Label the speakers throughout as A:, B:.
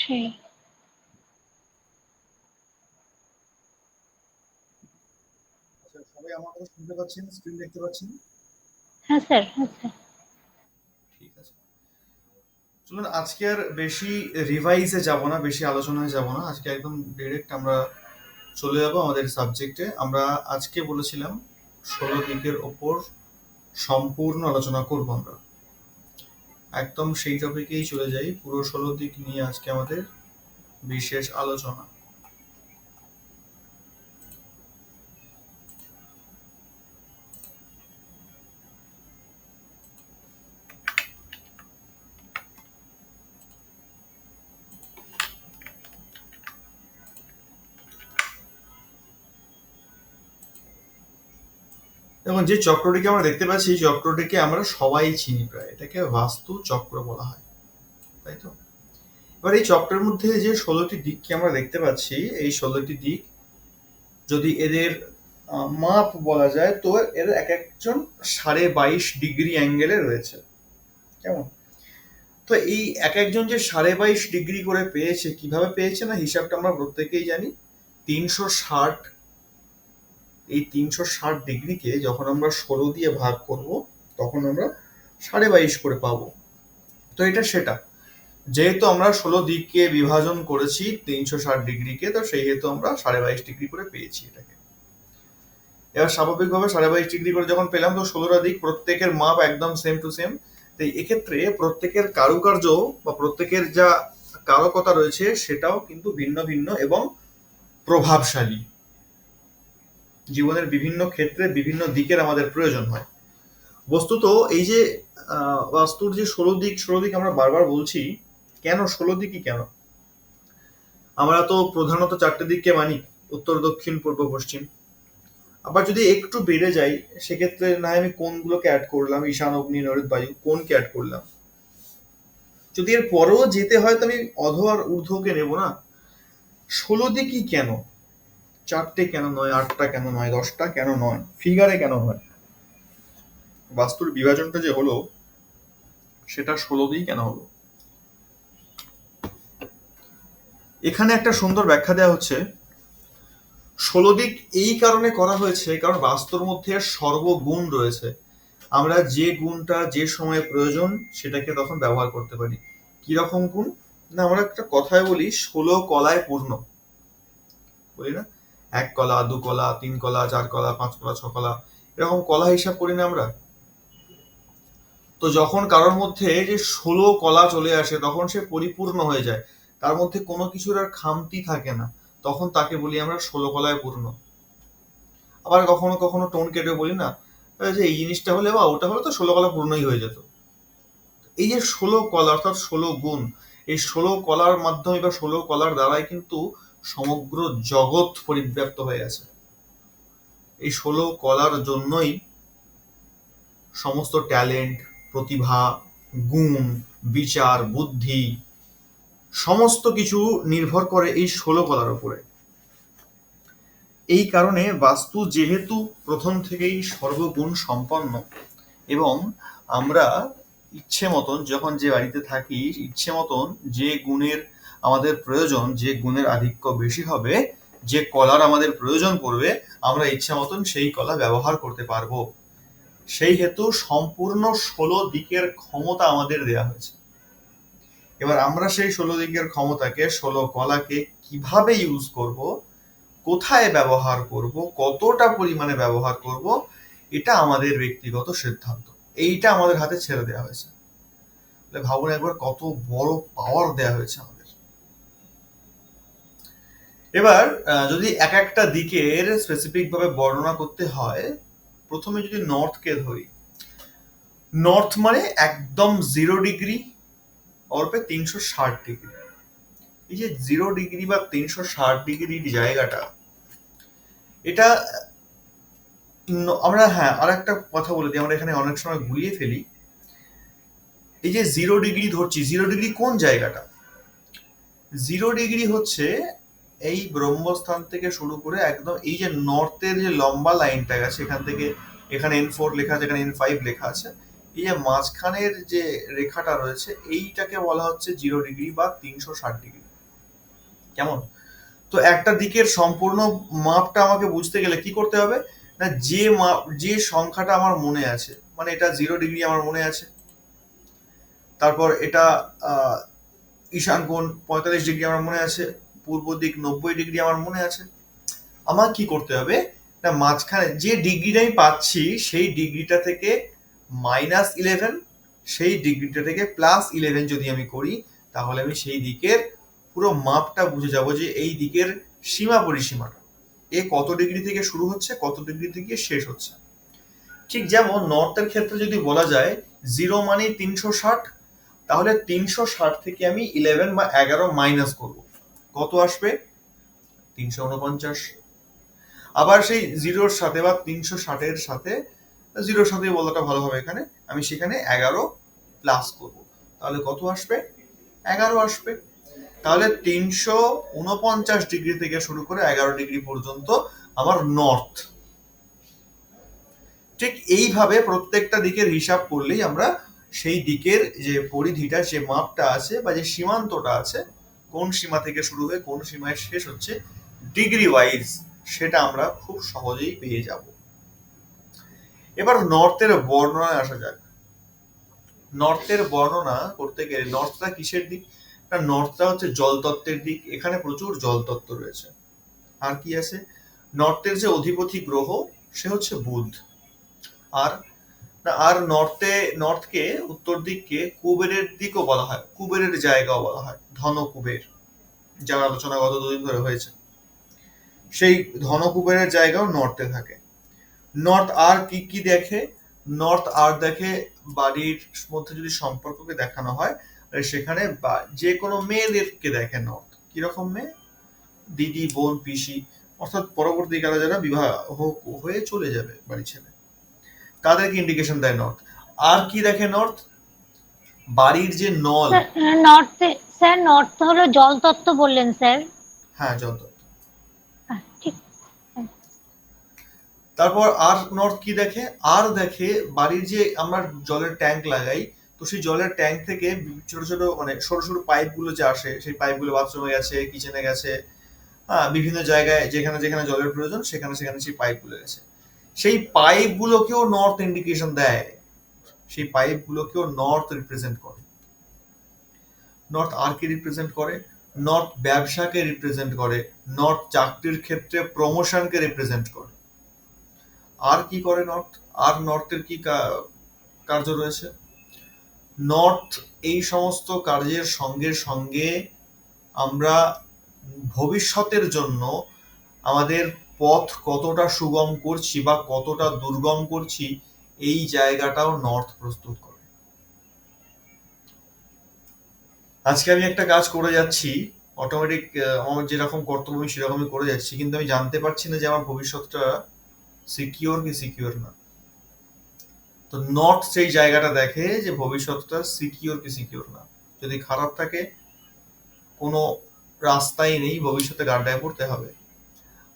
A: অবশ্যই।
B: আচ্ছা, সবাই আমার কথা শুনতে পাচ্ছেন, স্ক্রিন দেখতে পাচ্ছেন?
A: হ্যাঁ স্যার, হ্যাঁ স্যার।
B: ঠিক আছে। চলুন আজকে আর বেশি রিভাইজে যাব না, বেশি আলোচনায় যাব না। আজকে একদম ডিরেক্ট আমরা চলে যাব আমাদের সাবজেক্টে। আমরা আজকে বলেছিলাম ১৬ দিকের ওপর সম্পূর্ণ আলোচনা করব আমরা। একদম সেই টপিকেই চলে যাই। পুরো ১৬ দিক নিয়ে আজকে আমাদের বিশেষ আলোচনা। এবং যে চক্রটিকে আমরা দেখতে পাচ্ছি, এই চক্রটিকে আমরা সবাই চিনি প্রায়। এটাকে বাস্তু চক্র বলা হয়, তাই তো? এবার এই চক্রের মধ্যে যে ১৬টি দিককে আমরা দেখতে পাচ্ছি, এই ১৬টি দিক যদি এদের মাপ বলা যায়, তো এর এক একজন ২২.৫ ডিগ্রি অ্যাঙ্গেলে রয়েছে, কেমন? তো এই এক একজন যে ২২.৫ ডিগ্রি করে পেয়েছে, কিভাবে পেয়েছে না, হিসাবটা আমরা প্রত্যেকেই জানি। ৩৬০, এই ৩৬০ ডিগ্রিকে যখন আমরা ১৬ দিয়ে ভাগ করব, তখন আমরা ২২.৫ করে পাবো। তো এটা সেটা, যেহেতু আমরা ১৬ দিককে বিভাজন করেছি ৩৬০ ডিগ্রিকে, তো সেই হেতু আমরা ২২.৫ ডিগ্রি করে পেয়েছি এটাকে। এবার স্বাভাবিকভাবে ২২.৫ ডিগ্রি করে যখন পেলাম, তো ১৬টা দিক প্রত্যেকের মাপ একদম সেম টু সেম। তো এক্ষেত্রে প্রত্যেকের কারুকার্য বা প্রত্যেকের যা কারকতা রয়েছে, সেটাও কিন্তু ভিন্ন ভিন্ন এবং প্রভাবশালী। জীবনের বিভিন্ন ক্ষেত্রে বিভিন্ন দিকের আমাদের প্রয়োজন হয়। বস্তুত এই যে বাস্তুর যে ১৬ দিক আমরা বারবার বলছি, কেন ১৬ দিকই কেন? আমরা তো প্রধানত ৪টে দিককে মানি, উত্তর, দক্ষিণ, পূর্ব, পশ্চিম। আবার যদি একটু বেড়ে যাই, সেক্ষেত্রে না হয় আমি কোনগুলোকে অ্যাড করলাম, ঈশান, অগ্নি, নৈরৃত, বায়ু, কোনকে অ্যাড করলাম। যদি এর পরেও যেতে হয়, তো আমি অধ আর ঊর্ধ্বকে নেব না। ১৬ দিকই কেন? ৪টে কেন নয়, ৮টা কেন নয়, 10টা কেন নয়, ফিগারে কেন নয়? বাস্তুর বিভাজনটা যে হলো, সেটা ১৬ দিই কেন হলো? এখানে একটা সুন্দর ব্যাখ্যা দেওয়া হচ্ছে। ১৬ দিক এই কারণে করা হয়েছে, কারণ বাস্তুর মধ্যে সর্বগুণ রয়েছে। আমরা যে গুণটা যে সময়ে প্রয়োজন, সেটাকে তখন ব্যবহার করতে পারি। কিরকম গুণ? না, আমরা একটা কথায় বলি ১৬ কলায় পূর্ণ, বলি না? ১ কলা, ২ কলা, ৩ কলা, ৪ কলা, ৫ কলা, ৬ কলা, এরকম কলা হিসাব করি না আমরা? তো যখন কারোর মধ্যে যে ১৬ কলা চলে আসে, তখন সে পরিপূর্ণ হয়ে যায়, তার মধ্যে কোনো কিছুর আর খামতি থাকে না, তখন তাকে বলি আমরা ১৬ কলায় পূর্ণ। আবার কখনো কখনো টোন কেটে বলি না, যে এই জিনিসটা হলে বা ওটা হলে তো ১৬ কলা পূর্ণই হয়ে যেত। এই যে ১৬ কলা অর্থাৎ ১৬ গুণ, এই ১৬ কলার মাধ্যমে বা ১৬ কলার দ্বারাই কিন্তু সমগ্র জগৎ পরিব্যাপ্ত হয়ে আছে। এই ১৬ কলার জন্যই সমস্ত ট্যালেন্ট, প্রতিভা, গুণ, বিচার, বুদ্ধি, সমস্ত কিছু নির্ভর করে এই ১৬ কলার উপরে। এই কারণে বাস্তু যেহেতু প্রথম থেকেই সর্বগুণ সম্পন্ন, এবং আমরা ইচ্ছে মতন যখন যে বাড়িতে থাকি, ইচ্ছে মতন যে গুণের আমাদের প্রয়োজন, যে গুণের আধিক্য বেশি হবে, যে কলার আমাদের প্রয়োজন পড়বে, আমরা ইচ্ছা মতন সেই কলা ব্যবহার করতে পারবো। সেই হেতু সম্পূর্ণ ১৬ দিকের ক্ষমতা আমাদের দেয়া হয়েছে। এবার আমরা সেই ১৬ দিকের ক্ষমতাকে, ১৬ কলাকে কিভাবে ইউজ করব, কোথায় ব্যবহার করব, কতটা পরিমাণে ব্যবহার করব, এটা আমাদের ব্যক্তিগত সিদ্ধান্ত। এইটা আমাদের হাতে ছেড়ে দেওয়া হয়েছে। ভাবুন একবার কত বড় পাওয়ার দেওয়া হয়েছে আমাদের। এবার যদি এক একটা দিকের স্পেসিফিক ভাবে বর্ণনা করতে হয়, প্রথমে যদি নর্থকে ধরি, নর্থ মানে একদম 0 ডিগ্রি, অল্পে ৩৬০ ডিগ্রি। এই যে 0 ডিগ্রি বা ৩৬০ ডিগ্রির জায়গাটা, এটা আমরা, হ্যাঁ, আর একটা কথা বলে দিই, আমরা এখানে অনেক সময় গুলিয়ে ফেলি। এই যে 0 ডিগ্রি ধরছি, 0 ডিগ্রি কোন জায়গাটা? 0 ডিগ্রি হচ্ছে এই ব্রহ্মস্থান থেকে শুরু করে একদম এই যে নর্থের যে লম্বা লাইনটা গেছে, এখান থেকে এখানে N4 লেখা আছে, এখানে N5 লেখা আছে, এই যে মাঝখানের যে রেখাটা রয়েছে, এইটাকে বলা হচ্ছে 0 ডিগ্রি বা ৩৬০ ডিগ্রি। কেমন? তো একটা দিকের সম্পূর্ণ মাপটা আমাকে বুঝতে গেলে কি করতে হবে, না যে মাপ, যে সংখ্যাটা আমার মনে আছে, মানে এটা 0 ডিগ্রি আমার মনে আছে, তারপর এটা আহ, ঈশান কোণ 45 ডিগ্রি আমার মনে আছে, পূর্ব দিক 90 ডিগ্রি আমার মনে আছে। আমার কি করতে হবে, না মাঝখানে যে ডিগ্রিটা আমি পাচ্ছি সেই ডিগ্রিটা থেকে -11, সেই ডিগ্রিটা থেকে +11 যদি আমি করি, তাহলে আমি সেই দিকের পুরো মাপটা বুঝে যাব যে এই দিকের সীমা পরিসীমাটা এ কত ডিগ্রি থেকে শুরু হচ্ছে, কত ডিগ্রি থেকে শেষ হচ্ছে। ঠিক যেমন নর্থের ক্ষেত্রে যদি বলা যায় 0 মানে 360, তাহলে 360 থেকে আমি 11 বা 11 মাইনাস করব, কত আসবে? 349। আবার সেই 0-র সাথে বা 360-এর সাথে, 0-র সাথে বলাটা ভালো হবে এখানে, আমি সেখানে 11 প্লাস করব, তাহলে কত আসবে? 11 আসবে। তাহলে 349 ডিগ্রি থেকে শুরু করে 11 ডিগ্রি পর্যন্ত আমার নর্থ। ঠিক এইভাবে প্রত্যেকটা দিকের হিসাব করলেই আমরা সেই দিকের যে পরিধিটা, যে মাপটা আছে বা যে সীমান্তটা আছে, কোন সীমা থেকে শুরু হয়ে কোন সীমায় শেষ হচ্ছে ডিগ্রি ওয়াইজ, সেটা আমরা খুব সহজেই পেয়ে যাব। এবার নর্থের বর্ণনায় আসা যাক। নর্থের বর্ণনা করতে গেলে নর্থটা কিসের দিক, না নর্থটা হচ্ছে জলতত্ত্বের দিক, এখানে প্রচুর জলতত্ত্ব রয়েছে। আর কি আছে, নর্থের যে অধিপতি গ্রহ সে হচ্ছে বুধ। আর আর নর্থকে, উত্তর দিককে কুবেরের দিকও বলা হয়, কুবেরের জায়গাও বলা হয়, ধন কুবের, যার আলোচনা গত 2 দিন ধরে হয়েছে। সেই ধন কুবেরের জায়গাও নর্থে থাকে। নর্থ আর কি কি দেখে, নর্থ আর দেখে বাড়ির মধ্যে যদি সম্পর্ককে দেখানো হয়, সেখানে যে কোনো মেয়েদেরকে দেখে নর্থ। কিরকম মেয়ে? দিদি, বোন, পিসি, অর্থাৎ পরবর্তীকালে যারা বিবাহ হয়ে চলে যাবে বাড়ি ছেড়ে, তাদেরকে ইন্ডিকেশন দেয় নর্থ। আর কি দেখে নর্থ? বাড়ির যে নল।
A: স্যার নর্থে, স্যার নর্থ হলো জলতত্ত্ব বললেন স্যার।
B: হ্যাঁ, যত।
A: ঠিক।
B: তারপর আর নর্থ কি দেখে? আর দেখে বাড়ির যে আমরা জলের ট্যাঙ্ক লাগাই, তো সেই জলের ট্যাঙ্ক থেকে ছোট ছোট মানে সরু সরু পাইপ গুলো যে আসে, সেই পাইপ গুলো বাথরুমে গেছে, কিচেনে গেছে, হ্যাঁ বিভিন্ন জায়গায় যেখানে যেখানে জলের প্রয়োজন সেখানে সেখানে সেই পাইপ গুলো গেছে, সেই পাইপ গুলোকেও নর্থ ইন্ডিকেশন দেয়, সেই পাইপ গুলোকেও নর্থ রিপ্রেজেন্ট করে। নর্থ আর কে রিপ্রেজেন্ট করে? নর্থ ব্যবসাকে রিপ্রেজেন্ট করে, নর্থ চাকরির ক্ষেত্রে প্রমোশনকে রিপ্রেজেন্ট করে। আর কি করে নর্থ? আর নর্থের কি কার্য রয়েছে? নর্থ এই সমস্ত কার্যের সঙ্গে সঙ্গে আমরা ভবিষ্যতের জন্য আমাদের পথ কতটা সুগম করছি বা কতটা দুর্গম করছি, এই জায়গাটাও নর্থ প্রস্তুত করে। আজকে আমি একটা কাজ করে যাচ্ছি, অটোমেটিক আমার যেরকম কর্তব্য আমি সেরকমই করে যাচ্ছি, কিন্তু আমি জানতে পারছি না যে আমার ভবিষ্যৎটা সিকিউর কি সিকিউর না। তো নর্থ সেই জায়গাটা দেখে যে ভবিষ্যৎটা সিকিউর কি সিকিউর না। যদি খারাপ থাকে, কোনো রাস্তাই নেই, ভবিষ্যতে গাড্ডায় পড়তে হবে।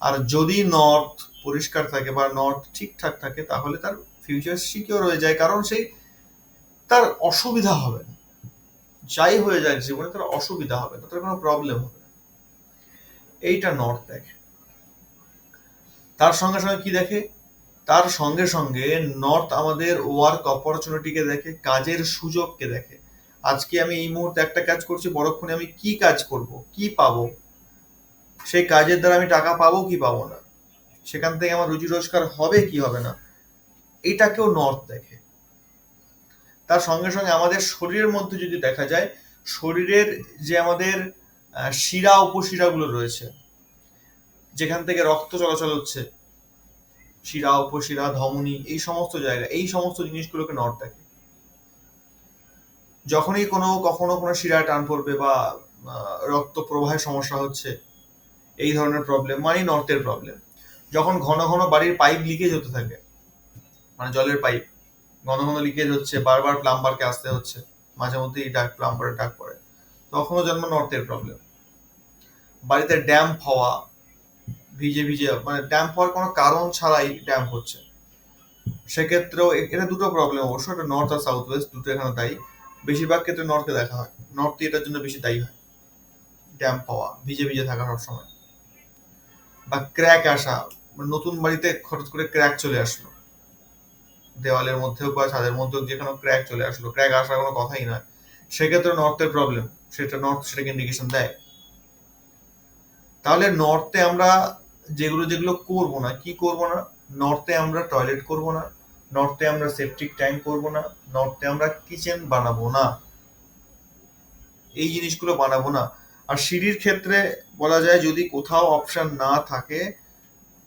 B: আর যদি নর্থ পরিষ্কার থাকে বা নর্থ ঠিকঠাক থাকে, তাহলে তার ফিউচার সিকিউর হয়ে যায়, কারণ সেই তার অসুবিধা হবে না, যাই হয়ে যায় জীবনে তার অসুবিধা হবে না, তার কোনো প্রবলেম হবে না। এইটা নর্থ দেখে। তার সঙ্গে সঙ্গে কি দেখে? তার সঙ্গে সঙ্গে নর্থ আমাদের ওয়ার্ক অপরচুনিটিকে দেখে, কাজের সুযোগকে দেখে। আজকে আমি এই মুহূর্তে একটা কাজ করছি, পরক্ষণে আমি কি কাজ করব, কি পাবো, সেই কাজের দ্বারা আমি টাকা পাবো কি পাবো না, সেখান থেকে আমার রুজি রোজগার হবে কি হবে না, এটাকেও নর্থ দেখে। তার সঙ্গে সঙ্গে আমাদের শরীরের মধ্যে যদি দেখা যায়, শরীরের যে আমাদের শিরা উপশিরাগুলো রয়েছে, যেখান থেকে রক্ত চলাচল হচ্ছে, শিরা উপশিরা ধমনী, এই সমস্ত জায়গা, এই সমস্ত জিনিসগুলোকে নর্থ দেখে। যখনই কখনো কোনো শিরায় টান পড়বে বা রক্ত প্রবাহের সমস্যা হচ্ছে, এই ধরনের প্রবলেম মানে নর্থের প্রবলেম। যখন ঘন ঘন বাড়ির পাইপ লিকেজ হতে থাকে, মানে জলের পাইপ ঘন ঘন লিকেজ হচ্ছে, বারবার প্লাম্বারকে আসতে হচ্ছে, মাঝে মধ্যেই প্লাম্বারের ডাক পড়ে, তখনও জন্ম নর্থের প্রবলেম। বাড়িতে ড্যাম্প হওয়া, ভিজে ভিজে, মানে ড্যাম্প হওয়ার কোনো কারণ ছাড়াই ড্যাম্প হচ্ছে, সেক্ষেত্রেও এটা দুটো প্রবলেম অবশ্য, এটা নর্থ আর সাউথ ওয়েস্ট দুটো এখানে দায়ী। বেশিরভাগ ক্ষেত্রে নর্থকে দেখা হয়, নর্থই এটার জন্য বেশি দায়ী হয়। ড্যাম্প পাওয়া, ভিজে ভিজে থাকা সবসময়, বা ক্র্যাক আসা, নতুন বাড়িতে হঠাৎ করে ক্র্যাক চলে আসলো, দেওয়ালের মধ্যেও বা ছাদের মধ্যেও যেখানে ক্র্যাক চলে আসলো, ক্র্যাক আসার কোনো কথাই নয়, সেক্ষেত্রে নর্থের প্রবলেম, নর্থ সেটাকে ইন্ডিকেশন দেয়। তাহলে নর্থে আমরা যেগুলো যেগুলো করব না, কি করব না, নর্থে আমরা টয়লেট করব না, নর্থে আমরা সেপটিক ট্যাঙ্ক করব না, নর্থে আমরা কিচেন বানাবো না, এই জিনিসগুলো বানাবো না। আর সিঁড়ির ক্ষেত্রে বলা যায় যদি কোথাও অপশন না থাকে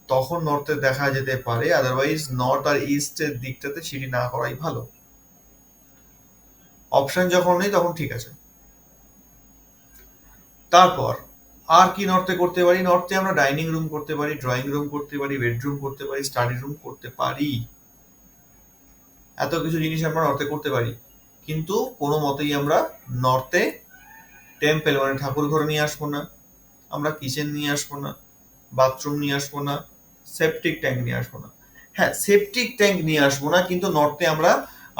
B: তখন নর্থে দেখা যেতে পারে, আদারওয়াইজ নর্থ আর ইস্টের দিকটাতে সিঁড়ি না করাই ভালো। অপশন যখন নেই তখন ঠিক আছে। তারপর আর কি নর্থে করতে পারি? নর্থে আমরা ডাইনিং রুম করতে পারি, ড্রয়িং রুম করতে পারি, বেডরুম করতে পারি, স্টাডি রুম করতে পারি, এত কিছু জিনিস আমরা নর্থে করতে পারি। কিন্তু কোনো মতেই আমরা নর্থে টেম্পল মানে ঠাকুর ঘর নিয়ে আসবো না, আমরা কিচেন নিয়ে আসবো না, বাথরুম নিয়ে আসবো না, সেপটিক ট্যাঙ্ক নিয়ে আসবো না। হ্যাঁ, সেপটিক ট্যাঙ্ক নিয়ে আসবো না, কিন্তু নর্থে আমরা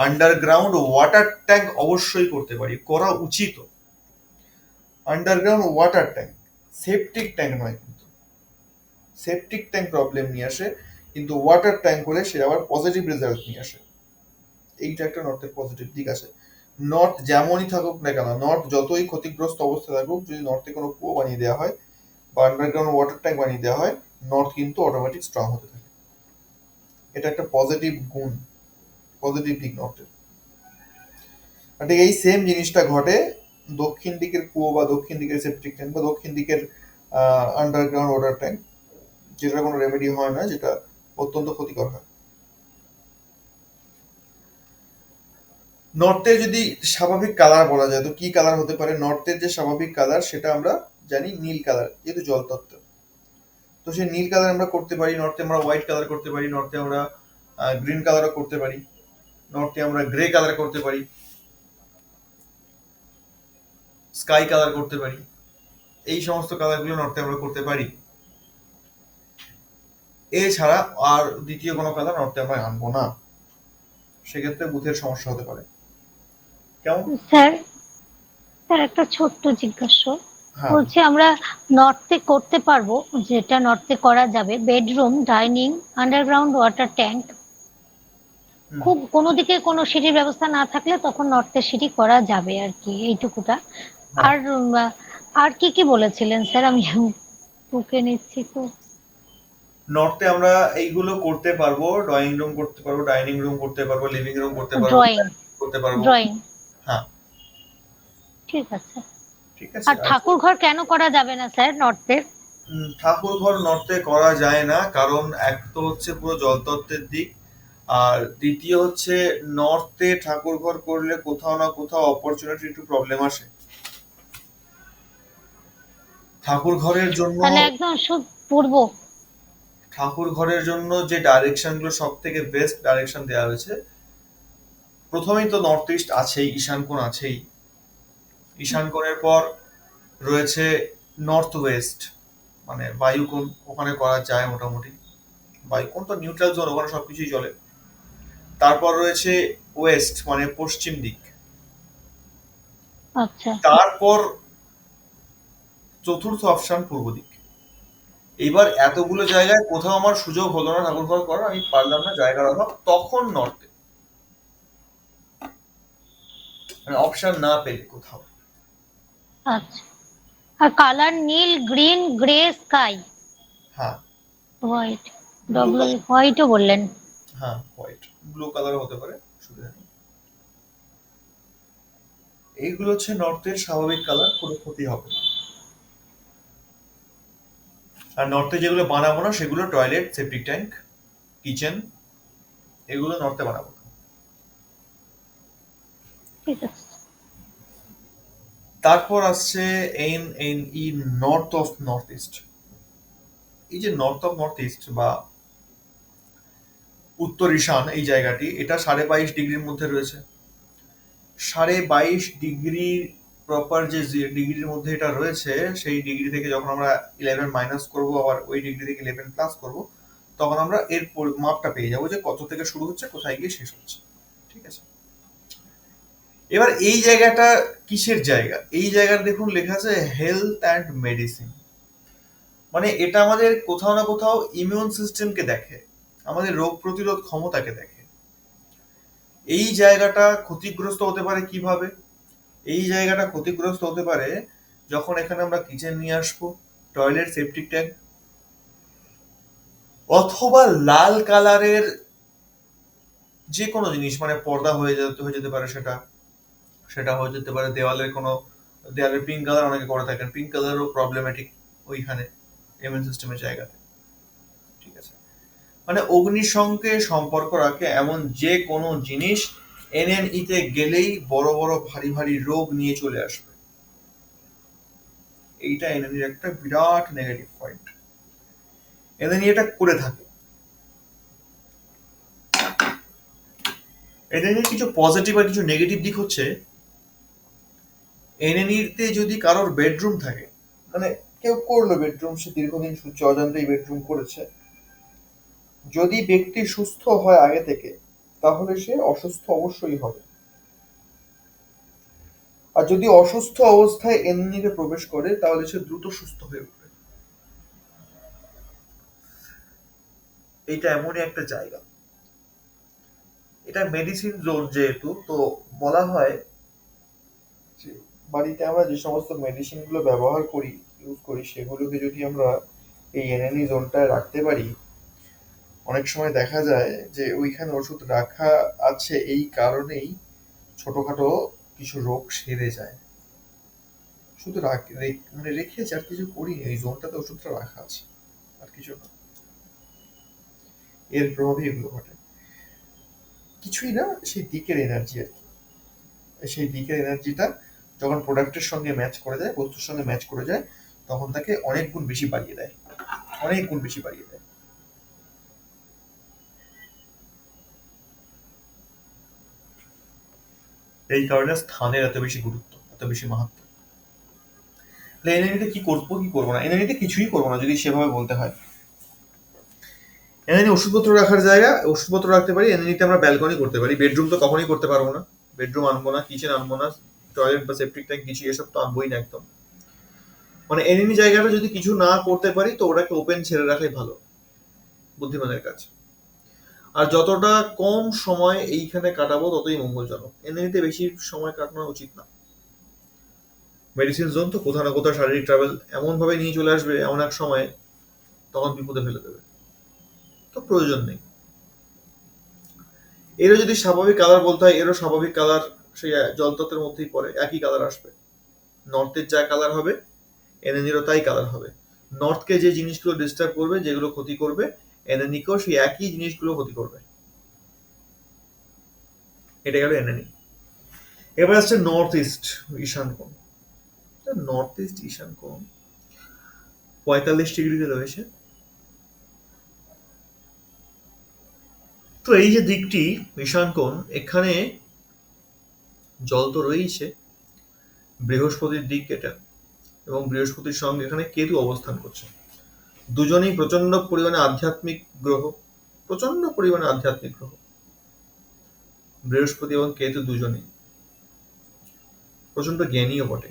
B: আন্ডারগ্রাউন্ড ওয়াটার ট্যাঙ্ক অবশ্যই করতে পারি, করা উচিত। Underground water tank, septic tank নয়, কিন্তু সেপটিক ট্যাঙ্ক প্রবলেম নিয়ে আসে, কিন্তু ওয়াটার ট্যাঙ্ক করে সে আবার পজিটিভ রেজাল্ট নিয়ে আসে। এইটা একটা নর্থের পজিটিভ দিক আছে। নর্থ যেমনই থাকুক না কেন, নর্থ যতই ক্ষতিগ্রস্ত অবস্থায় থাকুক, যদি নর্থে কোনো কুয়ো বানিয়ে দেওয়া হয় বা আন্ডারগ্রাউন্ড ওয়াটার ট্যাঙ্ক বানিয়ে দেওয়া হয়, নর্থ কিন্তু অটোমেটিক স্ট্রং হতে থাকে। এটা একটা পজিটিভ গুণ, পজিটিভ দিক নর্থের। আর ঠিক এই সেম জিনিসটা ঘটে দক্ষিণ দিকের কুয়ো বা দক্ষিণ দিকের সেপটিক ট্যাঙ্ক বা দক্ষিণ দিকের আন্ডারগ্রাউন্ড ওয়াটার ট্যাঙ্ক, যেটা কোনো রেমেডি হয় না, যেটা অত্যন্ত ক্ষতিকর হয়। নর্থের যদি স্বাভাবিক কালার বলা যায় তো কি কালার হতে পারে? নর্থের যে স্বাভাবিক কালার সেটা আমরা জানি নীল কালার, যেহেতু জলতত্ত্ব, তো সেই নীল কালার আমরা করতে পারি। নর্থে আমরা হোয়াইট কালার করতে পারি, নর্থে আমরা গ্রিন কালারও করতে পারি, নর্থে আমরা গ্রে কালার করতে পারি, স্কাই কালার করতে পারি, এই সমস্ত কালারগুলো নর্থে আমরা করতে পারি। এছাড়া আর দ্বিতীয় কোনো কালার নর্থে আমরা আনবো না, সেক্ষেত্রে বুথের সমস্যা হতে পারে। কেমন?
A: স্যার, স্যার একটা ছোট্ট জিজ্ঞাসা,
B: হ্যাঁ।
A: বলছি আমরা নর্থে করতে পারবো, যেটা নর্থে করা যাবে bedroom, dining, underground water tank,
B: হুম।
A: খুব কোনো দিকে কোনো সিঁড়ির ব্যবস্থা না থাকলে তখন নর্থে সিঁড়ি করা যাবে আর কি, এইটুকুটা।
B: হ্যাঁ,
A: আর আর কি কি বলেছিলেন স্যার, আমি বুকে নিচ্ছি তো।
B: নর্থে আমরা এইগুলো করতে পারবো, ড্রয়িং রুম করতে পারবো, ডাইনিং রুম করতে পারবো, লিভিং রুম করতে পারবো,
A: ড্রয়িং,
B: করতে পারবো।
A: ড্রয়িং,
B: হ্যাঁ,
A: ঠিক আছে।
B: ঠিক আছে।
A: আর
B: আর
A: ঠাকুর ঘর কেন করা যাবে না স্যার নর্থের?
B: ঠাকুর ঘর নর্থে করা যায় না, কারণ এক তো হচ্ছে পুরো জলতত্ত্বের দিক, আর দ্বিতীয় হচ্ছে নর্থে ঠাকুর ঘর করলে কোথাও না কোথাও অপরচুনিটি একটু প্রবলেম আসে। ঠাকুর ঘরের জন্য,
A: তাহলে একদম পূর্ব।
B: ঠাকুর ঘরের জন্য যে ডাইরেকশন গুলো সব থেকে বেস্ট ডাইরেকশন দেওয়া হয়েছে, প্রথমেই তো নর্থ ইস্ট আছেই, ঈশান কোণ আছেই, ঈশান কোণের পর রয়েছে নর্থ ওয়েস্ট মানে বায়ুকোণ, ওখানে করা যায় মোটামুটি। বায়ুকোণ তো নিউট্রাল জোন, ওখানে সবকিছুই চলে। তারপর রয়েছে ওয়েস্ট মানে পশ্চিম দিক।
A: আচ্ছা,
B: তারপর চতুর্থ অপশন পূর্ব দিক। এবার এতগুলো জায়গায় কোথাও আমার সুযোগ হলো না ঠাকুর ঘর করার, আমি পারলাম না, জায়গার অভাব, তখন নর্থে মানে অপশন না পেলে কোথাও।
A: আচ্ছা। আর কালার নীল, গ্রিন, গ্রে, স্কাই,
B: হ্যাঁ,
A: হোয়াইট,
B: ব্লু
A: ডব্লিউ
B: কালার।
A: হোয়াইটও বললেন।
B: হ্যাঁ, হোয়াইট, ব্লু কালার হতে পারে, সুবিধা নেই। এইগুলো হচ্ছে নর্থের স্বাভাবিক কালার, কোনো ক্ষতি হবে না। আর নর্থে যেগুলো বানাবো না সেগুলো টয়লেট, সেপটিক ট্যাঙ্ক, কিচেন, এগুলো নর্থে বানাবো না।
A: ঠিক আছে।
B: তারপর আসছে N N E, north of north east. এই যে নর্থ অফ নর্থ ইস্ট বা উত্তর ঈশান, এই জায়গাটি এটা 22.5 ডিগ্রির মধ্যে রয়েছে। 22.5 ডিগ্রি প্রপার যে ডিগ্রির মধ্যে এটা রয়েছে, সেই ডিগ্রি থেকে যখন আমরা 11 মাইনাস করব, আবার ওই ডিগ্রি থেকে 11 প্লাস করব, তখন আমরা এর মাপটা পেয়ে যাবো যে কত থেকে শুরু হচ্ছে, কোথায় গিয়ে শেষ হচ্ছে। ঠিক আছে। এবার এই জায়গাটা কিসের জায়গা? এই জায়গাটা দেখুন লেখা আছে হেলথ অ্যান্ড মেডিসিন। মানে এটা আমাদের কোথাও না কোথাও ইমিউন সিস্টেমকে দেখে, আমাদের রোগ প্রতিরোধ ক্ষমতাকে দেখে। এই জায়গাটা ক্ষতিগ্রস্ত হতে পারে কিভাবে? এই জায়গাটা ক্ষতিগ্রস্ত হতে পারে যখন এখানে আমরা কিচেন নিয়ে আসবো, টয়লেট, সেপটিক ট্যাঙ্ক, অথবা লাল কালারের যে কোনো জিনিস, মানে পর্দা হয়ে যেতে পারে, সেটা সেটা হয়ে যেতে পারে দেওয়ালের কোনো, দেওয়ালের পিঙ্ক কালার অনেকে করে থাকেন, পিঙ্ক কালারও প্রবলেমেটিক ওইখানে ইমিউন সিস্টেমের জায়গাতে। ঠিক আছে, মানে অগ্নির সঙ্গে সম্পর্ক রাখে এমন যে কোনো জিনিস এনএনই তে গেলেই বড় বড় ভারী ভারী রোগ নিয়ে চলে আসবে। এইটা এনএনইর একটা বিরাট নেগেটিভ পয়েন্ট। এনএনই এটা করে থাকে। এনএনইর কিছু পজিটিভ আর কিছু নেগেটিভ দিক হচ্ছে, এনএনইতে যদি কারোর বেডরুম থাকে, মানে কেউ করলো বেডরুম, সে দীর্ঘদিন সূর্য অজান্তেই বেডরুম করেছে, যদি ব্যক্তি সুস্থ হয় আগে থেকে, তাহলে সে অসুস্থ অবশ্যই হবে। আর যদি অসুস্থ অবস্থায় এনএনইতে প্রবেশ করে, তাহলে সে দ্রুত সুস্থ হয়ে উঠবে। এটা এমনই একটা জায়গা, এটা মেডিসিন জোন যেহেতু, তো বলা হয় যে বাড়িতে আমরা যে সমস্ত মেডিসিন গুলো ব্যবহার করি, ইউজ করি, সেগুলোকে যদি আমরা এই এনএনই জোনটায় রাখতে পারি, অনেক সময় দেখা যায় যে ওইখানে ওষুধ রাখা আছে এই কারণেই ছোটখাটো কিছু রোগ সেরে যায়। শুধু মানে রেখেছে, আর কিছু করিনি, ওই জোনটাতে ওষুধটা রাখা আছে, আর কিছু না। এর প্রভাবে এগুলো ঘটে। কিছুই না, সেই দিকের এনার্জি আর কি। সেই দিকের এনার্জিটা যখন প্রোডাক্টের সঙ্গে ম্যাচ করে যায়, বস্তুর সঙ্গে ম্যাচ করে যায়, তখন তাকে অনেক গুণ বেশি বাড়িয়ে দেয়, অনেক গুণ বেশি বাড়িয়ে দেয়। এই কারণে স্থানের এত বেশি গুরুত্ব, এত বেশি মাহাত্ম্য। এনএনইতে কি করবো কি করবো না, এনএনইতে কিছুই করবো না যদি সেভাবে বলতে হয়। এনএনই ওষুধপত্র রাখার জায়গা, ওষুধপত্র রাখতে পারি। এনএনইতে আমরা ব্যালকনি করতে পারি, বেডরুম তো কখনোই করতে পারবো না। বেডরুম আনবো না, কিচেন আনবো না, টয়লেট বা সেপটিক ট্যাঙ্ক কিছু এসব তো আনবোই না একদম। মানে এনএনই জায়গাটা যদি কিছু না করতে পারি, তো ওটাকে ওপেন ছেড়ে রাখাই ভালো বুদ্ধিমানের কাছে। আর যতটা কম সময় এইখানে কাটাবো ততই মঙ্গলজনক। এনএনইতে বেশি সময় কাটানো উচিত না। মেডিসিন জোন তো কোথাও না কোথাও শারীরিক ট্রাভেল এমন ভাবে নিয়ে চলে আসবে এমন এক সময়, তখন বিপদে ফেলে দেবে, তো প্রয়োজন নেই। এরও যদি স্বাভাবিক কালার বলতে হয়, এরও স্বাভাবিক কালার সেই জলতত্ত্বের মধ্যেই পড়ে, একই কালার আসবে। নর্থের যা কালার হবে এনএনইরও তাই কালার হবে। নর্থকে যে জিনিসগুলো ডিস্টার্ব করবে, যেগুলো ক্ষতি করবে, এনএনইকেও সেই একই জিনিসগুলো ক্ষতি করবে। এটা গেল এনএনই। এবার আসছে নর্থ ইস্ট, ঈশান কোণ। নর্থ ইস্ট ঈশান কোণ 45 ডিগ্রিতে রয়েছে। তো এই যে দিকটি ঈশান কোণ, এখানে জল তো রয়েছে, বৃহস্পতির দিক এটা, এবং বৃহস্পতির সঙ্গে এখানে কেতু অবস্থান করছে। দুজনেই প্রচন্ড পরিমাণে আধ্যাত্মিক গ্রহ, প্রচন্ড পরিমাণে আধ্যাত্মিক গ্রহ, বৃহস্পতি এবং কেতু দুজনেই প্রচন্ড জ্ঞানীও বটে।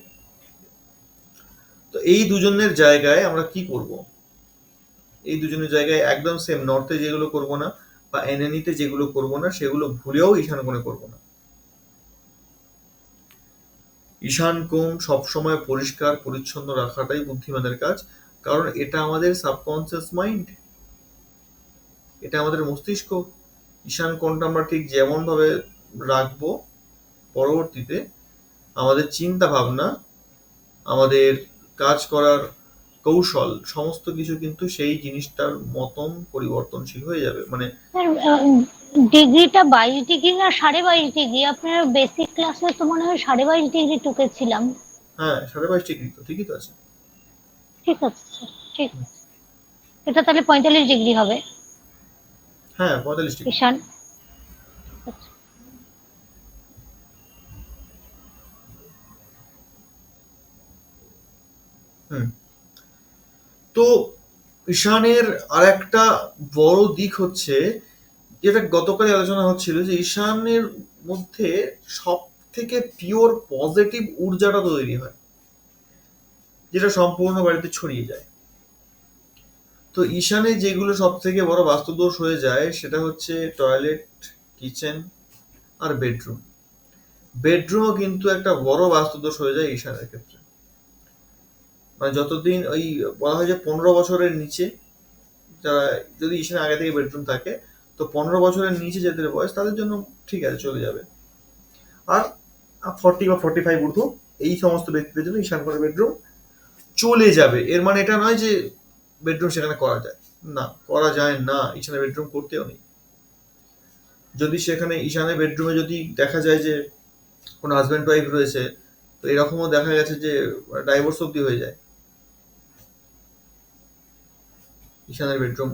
B: তো এই দুজনের জায়গায় আমরা কি করব? এই দুজনের জায়গায় একদম সেম, নর্থে যেগুলো করব না বা এনএনইতে যেগুলো করব না, সেগুলো ভুলেও ঈশান কোণে করব না। ঈশান কোণ সবসময় পরিষ্কার পরিচ্ছন্ন রাখাটাই বুদ্ধিমানের কাজ, কারণ এটা আমাদের সাবকনসিয়াস মাইন্ড, এটা আমাদের মস্তিষ্ক। ঈশান কোণটা আমরা ঠিক যেমন ভাবে রাখবো, পরবর্তীতে আমাদের চিন্তা ভাবনা, আমাদের কাজ করার কৌশল, সমস্ত কিছু কিন্তু সেই জিনিসটার মতন পরিবর্তনশীল হয়ে যাবে। মানে
A: ডিগ্রিটা 22 ডিগ্রি না 22.5 ডিগ্রি? আপনার বেসিক ক্লাসে তো মনে হয় 22.5 ডিগ্রি টুকেছিলাম।
B: হ্যাঁ, 22.5 ডিগ্রি তো ঠিকই তো আছে।
A: ঠিক আছে স্যার, ঠিক আছে। এটা তাহলে 45 ডিগ্রি হবে
B: হ্যাঁ, 45 ডিগ্রি।
A: ঈশান। আচ্ছা।
B: হুম। তো ঈশানের আর একটা বড় দিক হচ্ছে, যেটা গতকালই আলোচনা হচ্ছিল, যে ঈশানের মধ্যে সব থেকে পিওর পজিটিভ ঊর্জাটা তৈরি হয়, যেটা সম্পূর্ণ বাড়িতে ছড়িয়ে যায়। তো ঈশানে যেগুলো সব থেকে বড় বাস্তুদোষ হয়ে যায় সেটা হচ্ছে টয়লেট, কিচেন আর বেডরুম। বেডরুমও কিন্তু একটা বড় বাস্তুদোষ হয়ে যায় ঈশানের ক্ষেত্রে। মানে যতদিন ওই বলা হয় যে 15 বছরের নিচে যারা, যদি ঈশানে আগে থেকে বেডরুম থাকে, তো 15 বছরের নিচে যাদের বয়স তাদের জন্য ঠিক আছে, চলে যাবে। আর 40 বা 45 ঊর্ধ্ব এই সমস্ত ব্যক্তিদের জন্য ঈশান কোণের বেডরুম চলে যাবে। এর মানে এটা নয় যে বেডরুম সেখানে করা যায় না, করা যায় না, ঈশানের বেডরুম করতেও নেই। যদি সেখানে ঈশানের বেডরুমে যদি দেখা যায় যে কোনো হাজব্যান্ড ওয়াইফ রয়েছে, তো এরকমও দেখা গেছে যে ডাইভোর্স অব্দি হয়ে যায় ঈশানের বেডরুম।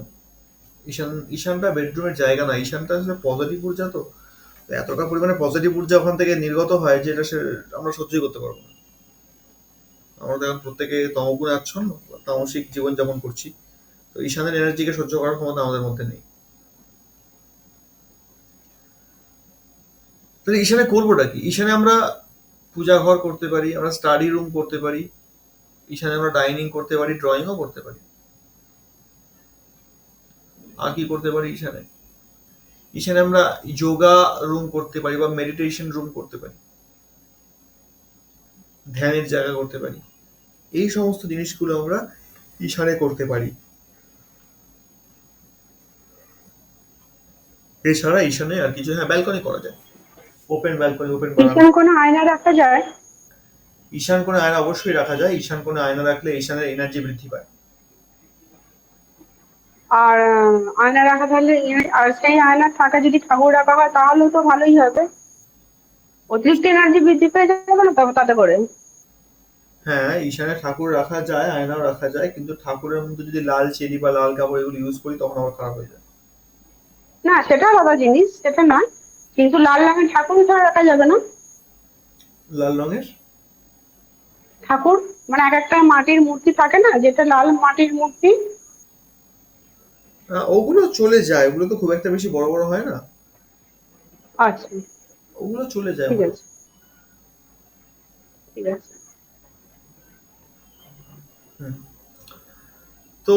B: ঈশানটা বেডরুমের জায়গা না, ঈশানটা আসলে পজিটিভ ঊর্জা। তো এতটা পরিমাণে পজিটিভ ঊর্জা ওখান থেকে নির্গত হয় যে এটা আমরা সহ্যই করতে পারবো না। আমরা তো এখন প্রত্যেকে তমগুণে আচ্ছন্ন, তামসিক জীবনযাপন করছি। তো ঈশানের এনার্জিকে সহ্য করার ক্ষমতা আমাদের মধ্যে নেই। তাহলে ঈশানে করবোটা কি? ঈশানে আমরা পূজা ঘর করতে পারি, আমরা স্টাডি রুম করতে পারি, ঈশানে আমরা ডাইনিং করতে পারি, ড্রয়িংও করতে পারি। আর কি করতে পারি ঈশানে? ঈশানে আমরা যোগা রুম করতে পারি বা মেডিটেশন রুম করতে পারি, ধ্যানের জায়গা করতে পারি। এই সমস্ত জিনিসগুলো আমরা ঈশানে করতে পারি। এছাড়া ঈশানে আর কিছু, হ্যাঁ, ব্যালকনি করা যায়, ওপেন ব্যালকনি, ওপেন বারান্দা।
C: এখানে কোনো আয়না রাখা যায়?
B: ঈশান কোণে আয়না অবশ্যই রাখা যায়। ঈশান কোণে আয়না রাখলে ঈশানের এনার্জি বৃদ্ধি পায়।
C: আর আয়না রাখা থাকলে আর সেই আয়নার ফাঁকা যদি ঠাকুর রাখা হয় তাহলেও তো ভালোই হবে, অতিরিক্ত এনার্জি বৃদ্ধি পেয়ে যাবে না তবে তাতে করে?
B: হ্যাঁ, ঈশানে ঠাকুর রাখা যায়, আয়নাও রাখা যায়, কিন্তু ঠাকুরের মধ্যে যদি লাল চেরি বা লাল কাপড় এগুলো ইউজ করি তখন আবার খারাপ হয়ে যায়।
C: না, সেটা আলাদা জিনিস, সেটা নয়, কিন্তু লাল রঙের ঠাকুর ছাড়া রাখা যাবে না?
B: লাল রঙের
C: ঠাকুর মানে এক একটা মাটির মূর্তি থাকে না, যেটা লাল মাটির মূর্তি।
B: ওগুলো চলে যায়, ওগুলো তো খুব একটা বেশি বড় বড় হয় না,
C: আচ্ছা,
B: ওগুলো চলে যায়
C: ঠিক
B: আমার।
C: আছে, ঠিক আছে।
B: হুম। তো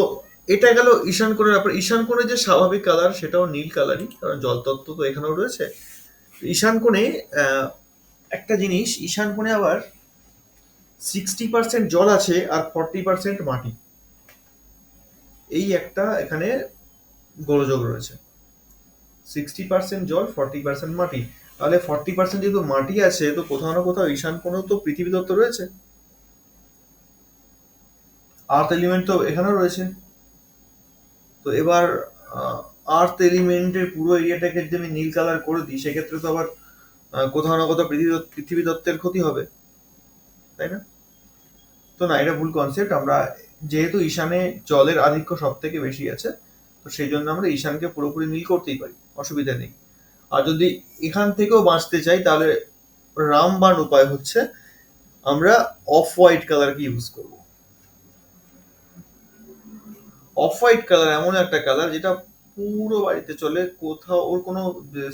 B: এটা গেল ঈশান কোণের ব্যাপার। ঈশান কোণে যে স্বাভাবিক কালার সেটাও নীল কালারই, কারণ জল তত্ত্ব তো এখানেও রয়েছে। ঈশান কোণে আহ, একটা জিনিস, ঈশান কোণে আবার 60% জল আছে আর 40% মাটি, এই একটা এখানে গোলযোগ রয়েছে। 60% জল, 40% মাটি। তাহলে 40% যেহেতু মাটি আছে, তো কোথাও না কোথাও ঈশান কোণেও তো পৃথিবী তত্ত্ব রয়েছে, আর্থ এলিমেন্ট তো এখানেও রয়েছে। তো এবার আর্থ এলিমেন্টের পুরো এরিয়াটাকে যদি আমি নীল কালার করে দিই, সেক্ষেত্রে তো আবার কোথাও না কোথাও পৃথিবী তত্ত্বের ক্ষতি হবে, তাই না? তো না, এটা ভুল কনসেপ্ট। আমরা যেহেতু ঈশানে জলের আধিক্য সব থেকে বেশি আছে, তো সেই জন্য আমরা ঈশানকে পুরোপুরি নীল করতেই পারি, অসুবিধা নেই। আর যদি এখান থেকেও বাঁচতে চাই, তাহলে রামবাণ উপায় হচ্ছে আমরা অফ হোয়াইট কালারকে ইউজ করব। অফ হোয়াইট কালার এমন একটা কালার যেটা পুরো বাড়িতে চলে, কোথাও ওর কোনো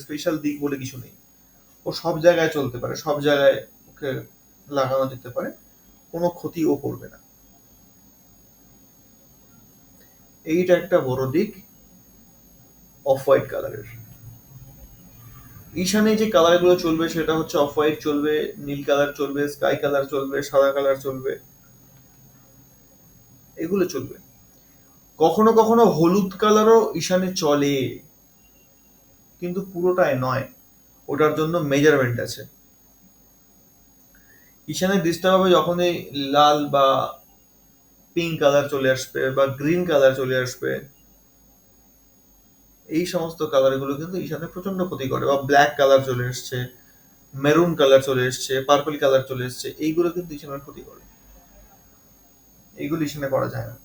B: স্পেশাল দিক বলে কিছু নেই, ও সব জায়গায় চলতে পারে, সব জায়গায় ওকে লাগানো যেতে পারে, কোনো ক্ষতি ও করবে না। এইটা একটা বড় দিক অফ হোয়াইট কালারের। ঈশানে যে কালারগুলো চলবে সেটা হচ্ছে অফ হোয়াইট চলবে, নীল কালার চলবে, স্কাই কালার চলবে, সাদা কালার চলবে, এগুলো চলবে। কখনো কখনো হলুদ কালারও ঈশানে চলে, কিন্তু পুরোটাই নয়, ওটার জন্য মেজারমেন্ট আছে। ঈশানে ডিস্টার্ব হবে যখনই লাল বা পিঙ্ক কালার চলে আসবে বা গ্রিন কালার চলে আসবে, এই সমস্ত কালারগুলো কিন্তু ঈশানে প্রচন্ড ক্ষতি করে। বা ব্ল্যাক কালার চলে এসছে, মেরুন কালার চলে এসছে, পার্পল কালার চলে এসছে, এইগুলো কিন্তু ঈশানের ক্ষতি করে, এইগুলো ঈশানে করা যায় না।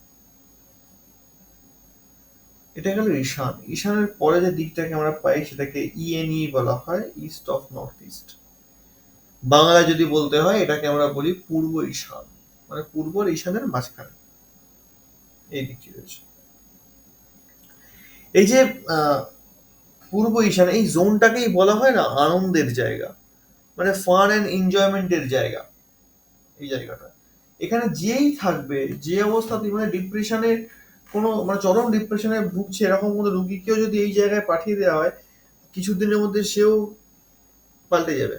B: এটা গেল ঈশান। ঈশানের পরে যে দিকটাকে আমরা পাই সেটাকে ইএনই বলা হয়, ইস্ট অফ নর্থ ইস্ট। বাংলায় যদি বলতে হয় এটাকে আমরা বলি পূর্ব ঈশান, মানে পূর্ব আর ঈশানের মাঝখানে এই দিকটি রয়েছে। এই যে আহ, পূর্ব ঈশান, এই জোনটাকেই বলা হয় না আনন্দের জায়গা। মানে ফান অ্যান্ড এনজয়মেন্টের জায়গা এই জায়গাটা। এখানে যেই থাকবে, যে অবস্থাতেই মানে ডিপ্রেশনের কোনো মানে চরম ডিপ্রেশনে ভুগছে এরকম কোনো রুগীকেও যদি এই জায়গায় পাঠিয়ে দেওয়া হয়, কিছুদিনের মধ্যে সেও পাল্টে যাবে।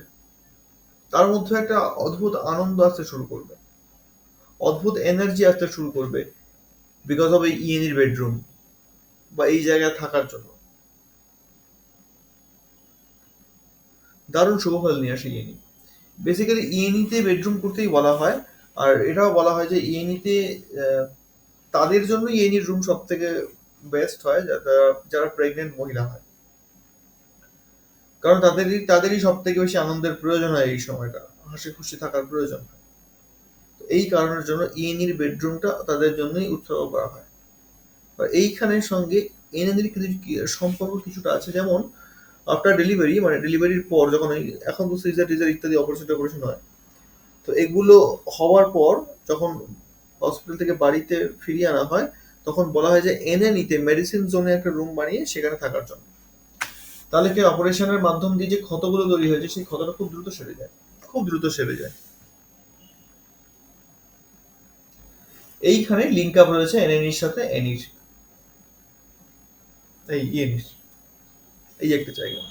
B: তার মধ্যে একটা অদ্ভুত আনন্দ আসতে শুরু করবে, অদ্ভুত এনার্জি আসতে শুরু করবে, বিকজ অফ এই ইএনইর বেডরুম বা এই জায়গায় থাকার জন্য। দারুণ শুভফল নিয়ে আসে ইএনই। বেসিক্যালি ইএনইতে বেডরুম করতেই বলা হয়। আর এটাও বলা হয় যে ইএনইতে তাদের জন্য ইএনইর রুম সব থেকে বেস্ট হয় যারা প্রেগনেন্ট মহিলা হয়, কারণ তাদেরই সব থেকে বেশি আনন্দের প্রয়োজন হয় এই সময়টা, হাসি খুশি থাকার প্রয়োজন হয়। তো এই কারণের জন্য ইএনইর বেডরুমটা তাদের জন্যই উৎসর্গ করা হয়। আর এইখানের সঙ্গে এএনইর কিছু সম্পর্ক কিছুটা আছে, যেমন আফটার ডেলিভারি মানে ডেলিভারির পর যখন এখন তো সিজার টিজার ইত্যাদি অপারেশন হয়, তো এগুলো হওয়ার পর যখন হসপিটাল থেকে বাড়িতে ফিরিয়ে আনা হয়, তখন বলা হয় যে এনএনিতে মেডিসিন জোনে একটা রুম বানিয়ে সেখানে থাকার জন্য। তাহলে কি অপারেশনের মাধ্যম দিয়ে যে ক্ষতগুলো তৈরি হয়েছে সেই ক্ষতটা খুব দ্রুত সেরে যায়, খুব দ্রুত সেরে যায়। এইখানে লিঙ্ক আপ রয়েছে এনএনির সাথে এনির, এই ইএনির এই একটা জায়গা।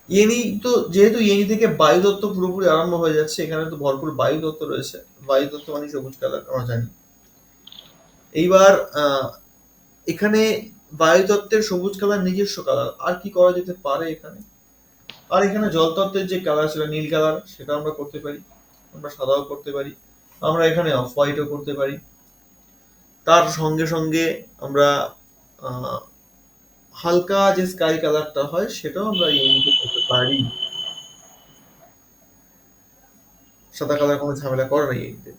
B: ইএনই তো যেহেতু ইএনই থেকে বায়ু তত্ত্ব পুরোপুরি আরম্ভ হয়ে যাচ্ছে, এখানে তো ভরপুর বায়ু তত্ত্ব রয়েছে। বায়ু তত্ত্ব মানে সবুজ কালার আমরা জানি। এইবার এখানে বায়ুতত্ত্বের সবুজ কালার নিজস্ব কালার, আর কি করা যেতে পারে এখানে? আর এখানে জলতত্ত্বের যে কালার সেটা নীল কালার, সেটা আমরা করতে পারি, আমরা সাদাও করতে পারি, আমরা এখানে অফ হোয়াইটও করতে পারি। তার সঙ্গে সঙ্গে আমরা হালকা যে স্কাই কালারটা হয় সেটাও আমরা ইউনিকে করতে পারি। সাদা কালার কোনো ঝামেলা করে না ইউনিতে।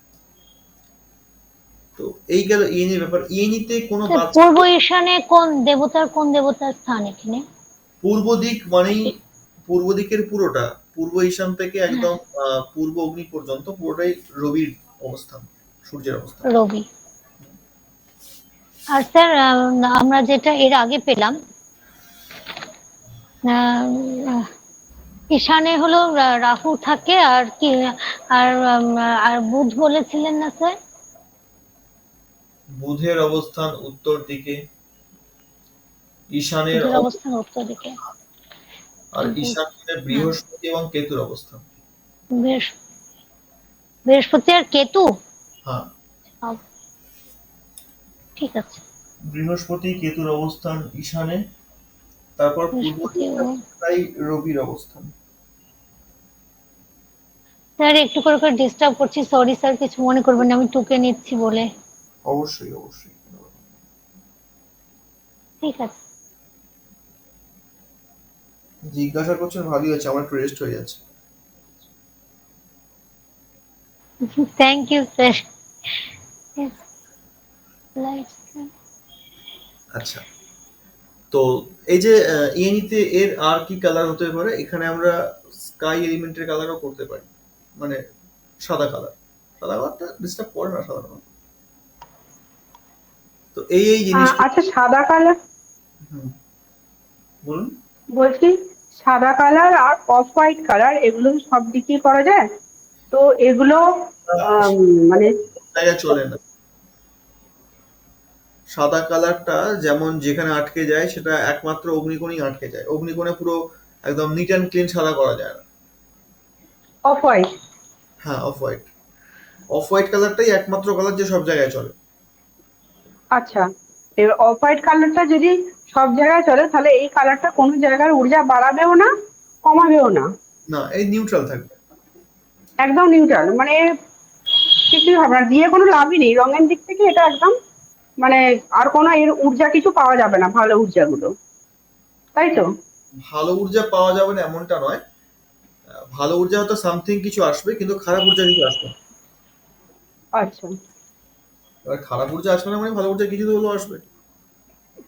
B: তো এই গেল ইএনই ব্যাপার। ইএনইতে কোনো
A: পূর্ব ঈশানে কোন দেবতার স্থান এখানে?
B: পূর্ব দিক মানেই পূর্ব দিকের পুরোটা, পূর্ব ঈশান থেকে একদম পূর্ব অগ্নি পর্যন্ত পুরোটাই রবির অবস্থান, সূর্যের অবস্থান।
A: রবি। আর স্যার আমরা যেটা এর আগে পেলাম, ঈশানে হলো রাহু থাকে, আর কি আর আর বুধ বলেছিলেন না স্যার?
B: বুধের অবস্থান উত্তর দিকে, ঈশানের
A: বুধের অবস্থান উত্তর দিকে,
B: আর ঈশানে বৃহস্পতি এবং কেতুর অবস্থান।
A: বৃহস্পতি আর কেতু?
B: হ্যাঁ,
A: ঠিক আছে।
B: বৃহস্পতি কেতুর অবস্থান ঈশানে, তারপর পূর্ব দিকটাই রবির অবস্থান।
A: স্যার একটু করে করে ডিস্টার্ব করছি, সরি স্যার, কিছু মনে করবেন না, আমি টুকে নিচ্ছি বলে।
B: অবশ্যই অবশ্যই,
A: ঠিক আছে।
B: জিজ্ঞাসা করছেন ভালোই আছে, আমার একটু রেস্ট হয়ে যাচ্ছে।
A: Thank you sir.
B: আচ্ছা, তো এই যে ইএনইতে এর আর কি কালার হতে পারে, এখানে আমরা স্কাই এলিমেন্টের কালারও করতে পারি, মানে সাদা কালার। সাদা কালারটা ডিস্টার্ব করে না সাধারণত। তো এই জিনিসটা।
C: আচ্ছা, সাদা কালার
B: বলুন।
C: বলছি, সাদা কালার আর অফ হোয়াইট কালার এগুলো সব দিকেই করা যায় তো? এগুলো মানে
B: জায়গায় চলে না। সাদা কালারটা যেমন যেখানে আটকে যায় সেটা একমাত্র অগ্নিকোণেই আটকে যায়, অগ্নিকোণে পুরো একদম নিট অ্যান্ড ক্লিন সাদা করা যায় না।
C: Off white?
B: হ্যাঁ, অফ হোয়াইট। অফ হোয়াইট কালারটাই একমাত্র কালার যে সব জায়গায় চলে।
C: আচ্ছা, এবার অফ হোয়াইট কালারটা যদি সব জায়গায় চলে তাহলে এই কালারটা কোনো জায়গার ঊর্জা বাড়াবেও না, কমাবেও না,
B: না, এই নিউট্রাল থাকবে,
C: একদম নিউট্রাল, মানে কিছুই হবে না, দিয়ে কোনো লাভই নেই। রঙের দিক থেকে এটা একদম মানে আর কোনো এর ঊর্জা কিছু পাওয়া যাবে না, ভালো ঊর্জাগুলো, তাই তো?
B: ভালো ঊর্জা পাওয়া যাবে না এমনটা নয়, ভালো ঊর্জা হয়তো সামথিং কিছু আসবে, কিন্তু খারাপ ঊর্জা কিছু আসবে না।
C: আচ্ছা,
B: এবার খারাপ ঊর্জা আসবে না মানে ভালো ঊর্জা কিছু তো হলেও আসবে।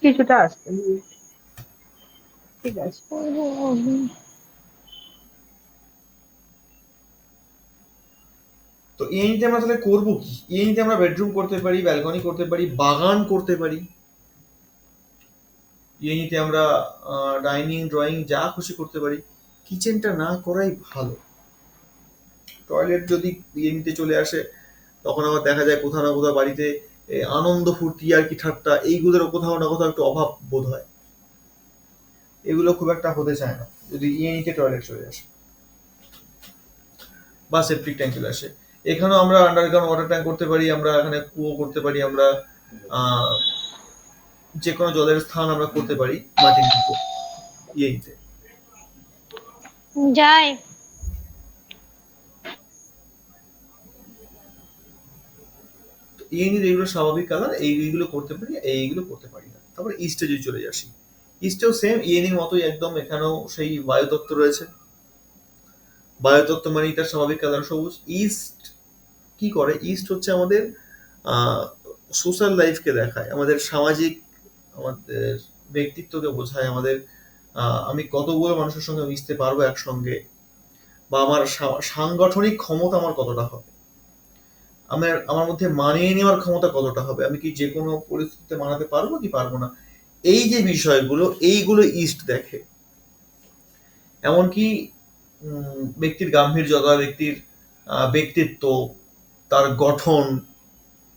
C: কিছুটা আসবে, ঠিক আছে।
B: তো ইএনইতে আমরা তাহলে করবো কি? ইএনইতে আমরা বেডরুম করতে পারি, ব্যালকনি করতে পারি, বাগান করতে পারি। ইএনইতে আমরা ডাইনিং ড্রয়িং যা খুশি করতে পারি। কিচেনটা না করাই ভালো। টয়লেট যদি ইয়ে নিতে চলে আসে, তখন আবার দেখা যায় কোথাও না কোথাও বাড়িতে আনন্দ ফুর্তি আর কি ঠাট্টা এইগুলোরও কোথাও না কোথাও একটু অভাব বোধ হয়। এগুলো খুব একটা হতে চায় না যদি ইয়ে নিতে টয়লেট চলে আসে বা সেপটিক ট্যাঙ্ক চলে আসে। এখানেও আমরা আন্ডারগ্রাউন্ড ওয়াটার ট্যাঙ্ক করতে পারি, আমরা এখানে কুয়ো করতে পারি, আমরা যে কোনো জলের স্থান আমরা করতে পারি মাটির নিচে ইয়ে নিতে।
A: যায়।
B: এই নিয়ে যেগুলো স্বাভাবিক কালার এইগুলো করতে পারি, এইগুলো করতে পারি না। তারপর ইস্টে যদি চলে আসি, ইস্টেও সেম ইয়েনির মতোই একদম, এখানেও সেই বায়ুতত্ত্ব রয়েছে। বায়ুতত্ত্ব মানে তার স্বাভাবিক কালার সবুজ। ইস্ট কি করে? ইস্ট হচ্ছে আমাদের সোশ্যাল লাইফকে দেখায়, আমাদের সামাজিক, আমাদের ব্যক্তিত্বকে বোঝায়, আমাদের আমি কতগুলো মানুষের সঙ্গে মিশতে পারবো একসঙ্গে, বা আমার সাংগঠনিক ক্ষমতা আমার কতটা হবে, আমার মধ্যে মানিয়ে নেওয়ার ক্ষমতা কতটা হবে, আমি কি যে কোনো পরিস্থিতিতে মানাতে পারবো কি পারবো না, এই যে বিষয়গুলো এইগুলো ইস্ট দেখে। এমনকি ব্যক্তির গাম্ভীর্যতা, ব্যক্তির ব্যক্তিত্ব, তার গঠন,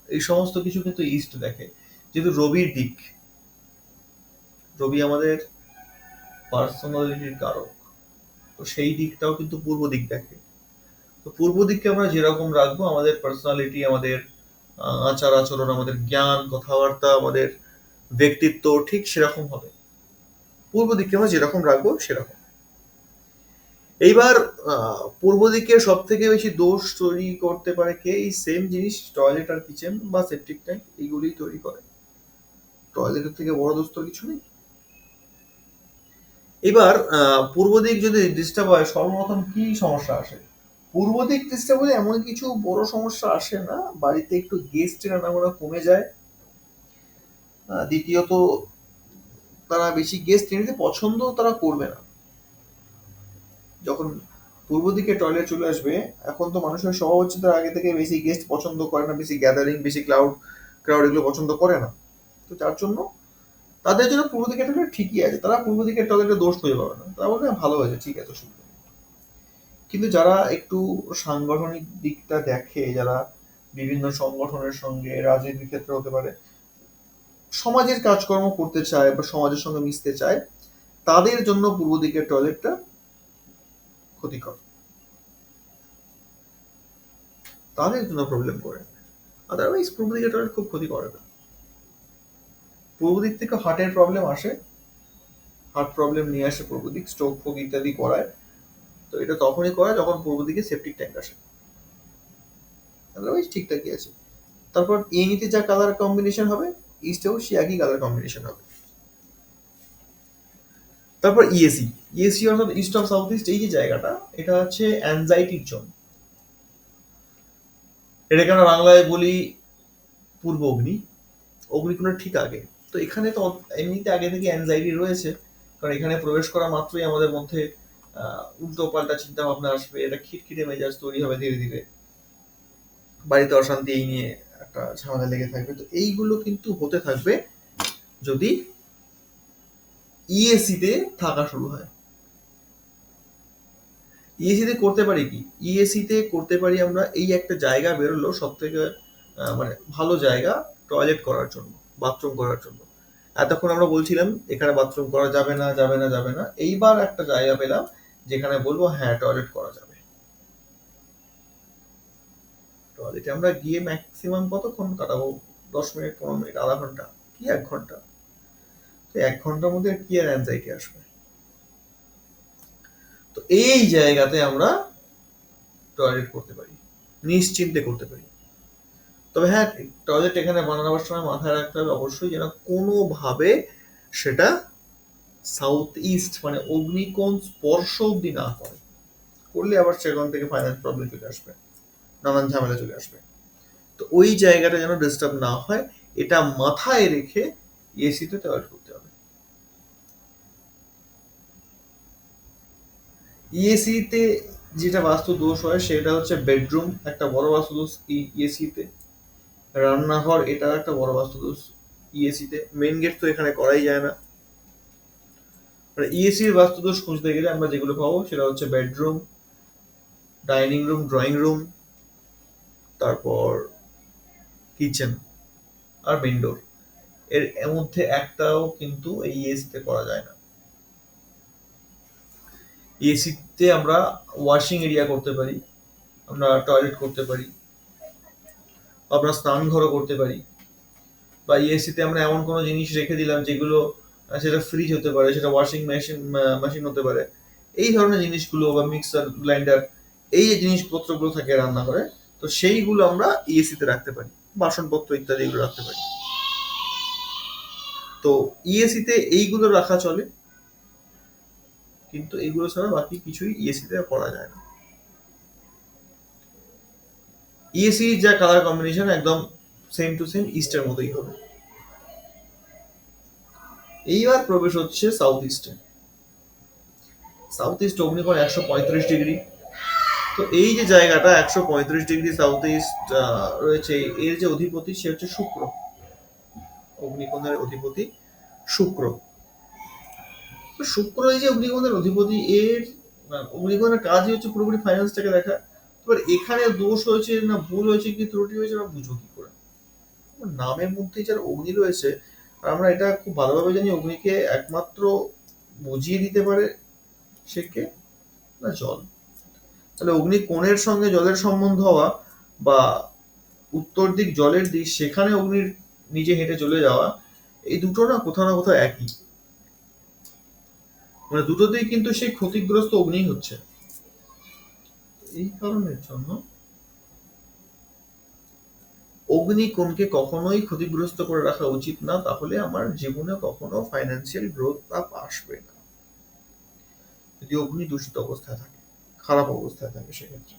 B: এই সমস্ত কিছু কিন্তু ইস্ট দেখে। যেহেতু রবির দিক, রবি আমাদের পার্সোনালিটির কারক, তো সেই দিকটাও কিন্তু পূর্ব দিক দেখে। তো পূর্ব দিককে আমরা যেরকম রাখবো, আমাদের পার্সোনালিটি, আমাদের আচার আচরণ, আমাদের জ্ঞান, কথাবার্তা, আমাদের ব্যক্তিত্ব ঠিক সেরকম হবে। পূর্ব দিককে আমরা যেরকম রাখবো সেরকম। এইবার পূর্ব দিকে সব থেকে বেশি দোষ তৈরি করতে পারে কে? এই সেম জিনিস টয়লেট আর কিচেন বা সেপটিক ট্যাঙ্ক, এইগুলি তৈরি করে। টয়লেটের থেকে বড় দোষ তো কিছু নেই। এবার পূর্ব দিক যদি ডিস্টার্ব হয়, সর্বপ্রথম কি সমস্যা আসে? পূর্ব দিক ডিস্টার্ব হলে এমন কিছু বড় সমস্যা আসে না, বাড়িতে একটু গেস্টের আনাগোনা কমে যায়। দ্বিতীয়ত, তারা বেশি গেস্ট নিতে পছন্দ তারা করবে না। যখন পূর্ব দিকে টয়লেট চলে আসবে, এখন তো মানুষের স্বভাব হচ্ছে তার আগে থেকে বেশি গেস্ট পছন্দ করে না, বেশি গ্যাদারিং, বেশি ক্রাউড এগুলো পছন্দ করে না। তো যার জন্য তাদের জন্য পূর্ব দিকের টয়লেট ঠিকই আছে, তারা পূর্ব দিকের টয়লেটে দোষ খুঁজে পাবে না, তারা বলবে ভালো হয়েছে, ঠিক আছে, সুন্দর। কিন্তু যারা একটু সাংগঠনিক দিকটা দেখে, যারা বিভিন্ন সংগঠনের সঙ্গে, রাজনীতির ক্ষেত্রে হতে পারে, সমাজের কাজকর্ম করতে চায় বা সমাজের সঙ্গে মিশতে চায়, তাদের জন্য পূর্ব দিকের টয়লেটটা ক্ষতিকর, তাদের জন্য প্রবলেম করে। আদারওয়াইজ পূর্ব দিকের টয়লেট খুব ক্ষতি করে না। পূর্ব দিক থেকে হার্টের প্রবলেম আসে, হার্ট প্রবলেম নিয়ে আসে পূর্ব দিক, স্ট্রোক ফোক ইত্যাদি করায়। তো এটা তখনই করায় যখন পূর্ব দিকে সেপটিক ট্যাঙ্ক আসে, আদারওয়াইজ ঠিকঠাকই আছে। তারপর ইয়েনিতে যা কালার কম্বিনেশন হবে, ইস্টেও সে একই কালার কম্বিনেশন হবে। তারপর ইএসি, ইএসি অর্থাৎ ইস্ট অফ সাউথ ইস্ট, এই যে জায়গাটা, এটা হচ্ছে অ্যাংজাইটির জোন। এটাকে আমরা বাংলায় বলি পূর্ব অগ্নি, অগ্নিকুণ্ডের ঠিক আগে। তো এখানে তো এমনিতে আগে থেকে অ্যাংজাইটি রয়েছে, কারণ এখানে প্রবেশ করা মাত্রই আমাদের মধ্যে উল্টো পাল্টা চিন্তা ভাবনা আসবে, এটা খিটখিটে মেজাজ তৈরি হবে ধীরে ধীরে, বাড়িতে অশান্তি এই নিয়ে একটা ঝামেলা লেগে থাকবে। তো এইগুলো কিন্তু হতে থাকবে যদি ইএসিতে থাকা শুরু হয়। ইএসিতে করতে পারি কি? ইএসিতে করতে পারি আমরা, এই একটা জায়গা বেরোলো সব থেকে মানে ভালো জায়গা টয়লেট করার জন্য, বাথরুম করার জন্য। এতক্ষণ আমরা বলছিলাম এখানে বাথরুম করা যাবে না, যাবে না, যাবে না। এইবার একটা জায়গা পেলাম যেখানে বলবো হ্যাঁ টয়লেট করা যাবে। টয়লেটে আমরা গিয়ে ম্যাক্সিমাম কতক্ষণ কাটাবো? 10 মিনিট, 15 মিনিট, আধা ঘন্টা, কি 1 ঘন্টা? তো 1 ঘন্টার মধ্যে কি আর অ্যাংজাইটি আসবে? তো এই জায়গাতে আমরা টয়লেট করতে পারি, নিশ্চিন্তে করতে পারি। তবে হ্যাঁ, টয়লেট এখানে বানানোর সময় মাথায় রাখতে হবে অবশ্যই যেন কোনোভাবে সেটা সাউথ ইস্ট মানে অগ্নিকোণ স্পর্শ অব্দি না করে। করলে আবার সেখান থেকে ফাইন্যান্স প্রবলেম চলে আসবে, নানান ঝামেলা চলে আসবে। তো ওই জায়গাটা যেন ডিস্টার্ব না হয়, এটা মাথায় রেখে এসিতে টয়লেট করতে হবে। ইএসিতে যেটা বাস্তু দোষ হয় সেটা হচ্ছে বেডরুম, একটা বড় বাস্তু দোষ ইএসিতে। রান্নাঘর, এটা একটা বড় বাস্তু দোষ ইএসিতে। মেন গেট তো এখানে করাই যায় না। ইএসির বাস্তুদোষ খুঁজতে গেলে আমরা যেগুলো পাবো সেটা হচ্ছে bedroom, dining room, drawing room, তারপর কিচেন আর মেইন ডোর, এর মধ্যে একটাও কিন্তু এই এসিতে করা যায় না। এসিতে আমরা ওয়াশিং এরিয়া করতে পারি, আমরা টয়লেট করতে পারি, আমরা স্নান ঘরও করতে পারি, বা এসিতে আমরা এমন কোনো জিনিস রেখে দিলাম যেগুলো সেটা ফ্রিজ হতে পারে, সেটা ওয়াশিং মেশিন হতে পারে, এই ধরনের জিনিসগুলো, বা মিক্সার গ্রাইন্ডার, এই যে জিনিসপত্রগুলো থাকে রান্নাঘরে, তো সেইগুলো আমরা এসিতে রাখতে পারি, বাসনপত্র ইত্যাদি এগুলো রাখতে পারি। তো ইএসিতে এইগুলো রাখা চলে, কিন্তু এইগুলো ছাড়া বাকি কিছুই ইএসিতে করা যায় না। ইএসি যা কালার কম্বিনেশন একদম সেম টু সেম ইস্টের মতোই হবে। এইবার প্রবেশ হচ্ছে সাউথ ইস্টে। সাউথ ইস্ট অগ্নিকোণ 135 ডিগ্রি। তো এই যে জায়গাটা 135 ডিগ্রি সাউথ ইস্ট রয়েছে, এর যে অধিপতি সে হচ্ছে শুক্র। অগ্নিকোণের অধিপতি শুক্র। তো শুক্র এই যে অগ্নিকোণের অধিপতি, এর অগ্নিকোণের কাজই হচ্ছে পুরোপুরি ফাইন্যান্সটাকে দেখা। এবার এখানে দোষ হয়েছে না ভুল হয়েছে কি ত্রুটি হয়েছে আমরা বুঝবো কি করে? নামের মধ্যেই যার অগ্নি রয়েছে, আর আমরা এটা খুব ভালোভাবে জানি অগ্নিকে একমাত্র বুঝিয়ে দিতে পারে সে কে? না জল। তাহলে অগ্নি কোণের সঙ্গে জলের সম্বন্ধ হওয়া, বা উত্তর দিক জলের দিক, সেখানে অগ্নির নিজে হেঁটে চলে যাওয়া, এই দুটো না কোথাও একই। মানে দুটোতেই কিন্তু সেই ক্ষতিগ্রস্ত অগ্নি হচ্ছে। এই কারণের জন্য অগ্নিকোণকে কখনোই ক্ষতিগ্রস্ত করে রাখা উচিত না, তাহলে আমার জীবনে কখনো ফাইন্যান্সিয়াল গ্রোথ আপ আসবে না। যদি অগ্নি দূষিত অবস্থায় থাকে, খারাপ অবস্থায় থাকে, সেক্ষেত্রে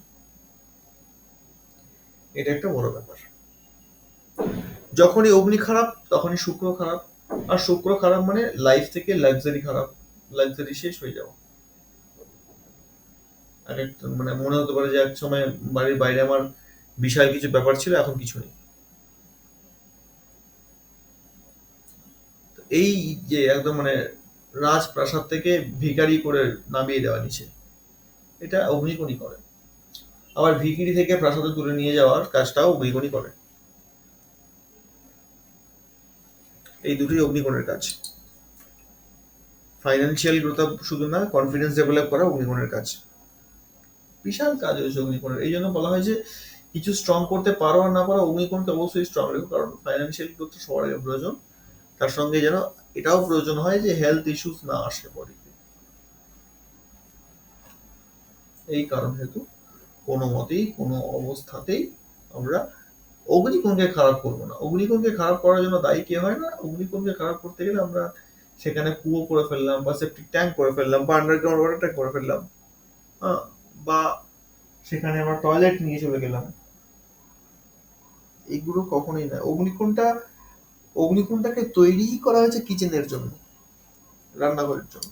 B: এটা একটা বড় ব্যাপার। যখনই অগ্নি খারাপ তখনই শুক্র খারাপ, আর শুক্র খারাপ মানে লাইফ থেকে লাক্সারি খারাপ, লাক্সারি শেষ হয়ে যাওয়া। মানে মনে হতে পারে যে এক সময় বাড়ির বাইরে আমার বিশাল কিছু ব্যাপার ছিল, এখন কিছু নেই। এই যে একদম মানে রাজপ্রাসাদ থেকে ভিখারি করে নামিয়ে দেওয়া নিচে, এটা অগ্নিকোণই করে। আবার ভিখিরি থেকে প্রাসাদে তুলে নিয়ে যাওয়ার কাজটাও অগ্নিকোণই করে। এই দুটোই অগ্নিকোণের কাজ। ফাইন্যান্সিয়াল গ্রোথ আপ শুধু না, কনফিডেন্স ডেভেলপ করা অগ্নিকোণের কাজ। বিশাল কাজ হয়েছে অগ্নিকোণের। এই জন্য বলা হয় যে কিছু স্ট্রং করতে পারো আর না পারো, অগ্নিকোণকে অবশ্যই স্ট্রং রেখো, কারণ ফাইন্যান্সিয়াল গ্রোথ সবার আগে প্রয়োজন। তার সঙ্গে যেন এটাও প্রয়োজন হয় যে হেলথ ইস্যুস না আসে বডিতে। এই কারণ হেতু কোনো মতেই কোনো অবস্থাতেই আমরা অগ্নিকোণকে খারাপ করবো না। অগ্নিকোণকে খারাপ করার জন্য দায়ী কে হয় না? অগ্নিকোণকে খারাপ করতে গেলে আমরা সেখানে কুয়ো করে ফেললাম, বা সেপ্টিক ট্যাঙ্ক করে ফেললাম, বা আন্ডারগ্রাউন্ড ওয়াটার ট্যাঙ্ক করে ফেললাম, বা সেখানে আমরা টয়লেট নিয়ে চলে গেলাম। এগুলো কখনোই না। অগ্নিকোণটাকে তৈরি করা হয়েছে কিচেনের জন্য, রান্নাঘরের জন্য।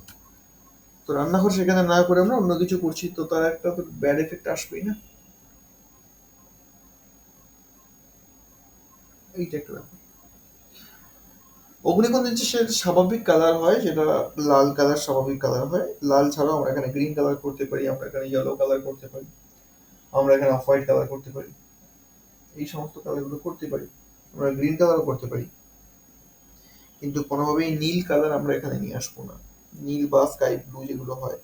B: তো রান্নাঘর সেখানে না করে আমরা অন্য কিছু করছি, তো তার একটা তো ব্যাড এফেক্ট আসবেই না। এইটা একটা ব্যাপার। অগ্নিকোণের যে সেটা স্বাভাবিক কালার হয়, সেটা লাল কালার স্বাভাবিক কালার হয়। লাল ছাড়াও আমরা এখানে গ্রিন কালার করতে পারি, আমরা এখানে ইয়েলো কালার করতে পারি, আমরা এখানে অফ হোয়াইট কালার করতে পারি, এই সমস্ত কালারগুলো করতে পারি। আমরা গ্রিন কালারও করতে পারি, কিন্তু কোনোভাবেই নীল কালার আমরা এখানে নিয়ে আসবো না। নীল বা স্কাই ব্লু যেগুলো হয়,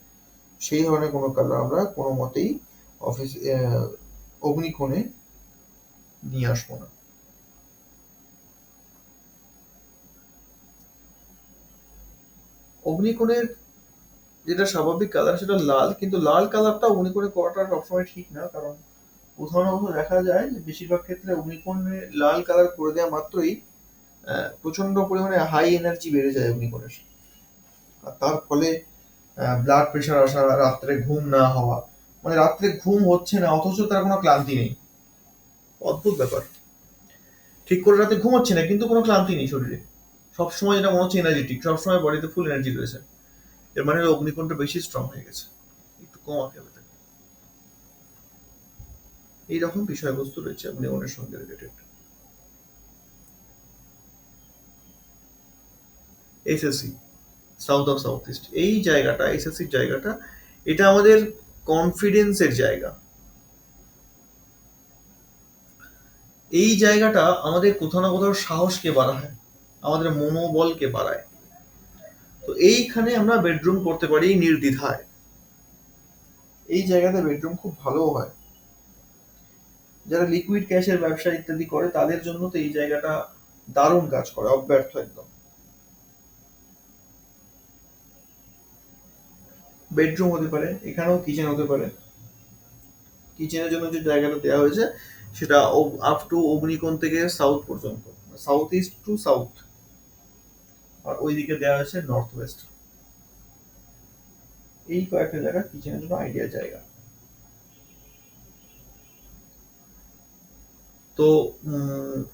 B: সেই ধরনের কোনো কালার আমরা কোনো মতেই অফিস অগ্নিকোণে নিয়ে আসবো না। অগ্নিকোণের যেটা স্বাভাবিক কালার সেটা লাল, কিন্তু লাল কালারটা অগ্নিকোণে করাটা সবসময় ঠিক না, কারণ কোথাও না কোথাও দেখা যায় যে বেশিরভাগ ক্ষেত্রে অগ্নিকোণে লাল কালার করে দেওয়া মাত্রই প্রচন্ড পরিমাণে হাই এনার্জি বেড়ে যায় অগ্নিকোণের, আর তার ফলে ব্লাড প্রেশার আসা, রাত্রে ঘুম না হওয়া, মানে রাত্রে ঘুম হচ্ছে না অথচ তার কোনো ক্লান্তি নেই। অদ্ভুত ব্যাপার। ঠিক করে রাতে ঘুম হচ্ছে না কিন্তু কোনো ক্লান্তি নেই শরীরে, সবসময় যেটা মনে হচ্ছে এনার্জেটিক, সবসময় বডিতে ফুল এনার্জি রয়েছে। এর মানে অগ্নিকোণটা বেশি স্ট্রং হয়ে গেছে, একটু কমাতে হবে তাকে। এইরকম বিষয়বস্তু রয়েছে অগ্নিকোণের সঙ্গে related. SSC south of south east, এই জায়গাটা, এসএসসির জায়গাটা, এটা আমাদের কনফিডেন্সের জায়গা। এই জায়গাটা আমাদের কোথাও না কোথাও সাহসকে বাড়ায়, আমাদের মনোবলকে বাড়ায়। তো এইখানে আমরা বেডরুম করতে পারি নির্দ্বিধায়। এই জায়গাতে বেডরুম খুব ভালো হয়। যারা লিকুইড ক্যাশের ব্যবসা ইত্যাদি করে তাদের জন্য তো এই জায়গাটা দারুণ কাজ করে, অব্যর্থ একদম। বেডরুম হতে পারে, এখানেও কিচেন হতে পারে। কিচেনের জন্য যে জায়গাটা দেওয়া হয়েছে সেটা আপ টু অগ্নিকোণ থেকে সাউথ পর্যন্ত, সাউথ ইস্ট টু সাউথ, আর ওইদিকে দেওয়া হয়েছে নর্থ ওয়েস্ট। এই কয়েকটা জায়গা কিচেনের জন্য আইডিয়া জায়গা। তো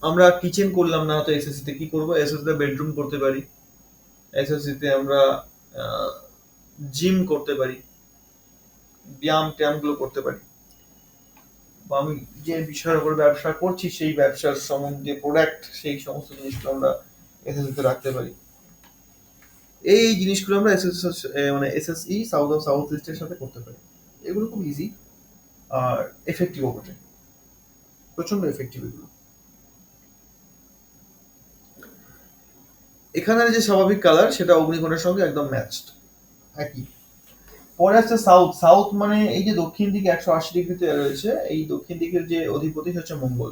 B: আমরা কিচেন করলাম না, তো এসএসসি তে কি করবো? এসএসসি তে বেডরুম করতে পারি, এসএসসি তে আমরা জিম করতে পারি, ব্যায়াম ট্যায়াম গুলো করতে পারি, বা আমি যে বিষয়ের উপর ব্যবসা করছি সেই ব্যবসার সম্বন্ধে প্রোডাক্ট, সেই সমস্ত জিনিসগুলো আমরা এসএসসি তে রাখতে পারি। এই জিনিসগুলো আমরা মানে এসএসসি সাউথ ইস্টের সাথে করতে পারি। এগুলো খুব ইজি আর এফেক্টিভ বটে, প্রচন্ড এফেক্টিভ এগুলো। এখানের যে স্বাভাবিক কালার সেটা অগ্নিকোণের সঙ্গে একদম ম্যাচড, একই। পরে আসছে সাউথ। সাউথ মানে এই যে দক্ষিণ দিকে 180 ডিগ্রিতে রয়েছে, এই দক্ষিণ দিকের যে অধিপতি হচ্ছে মঙ্গল।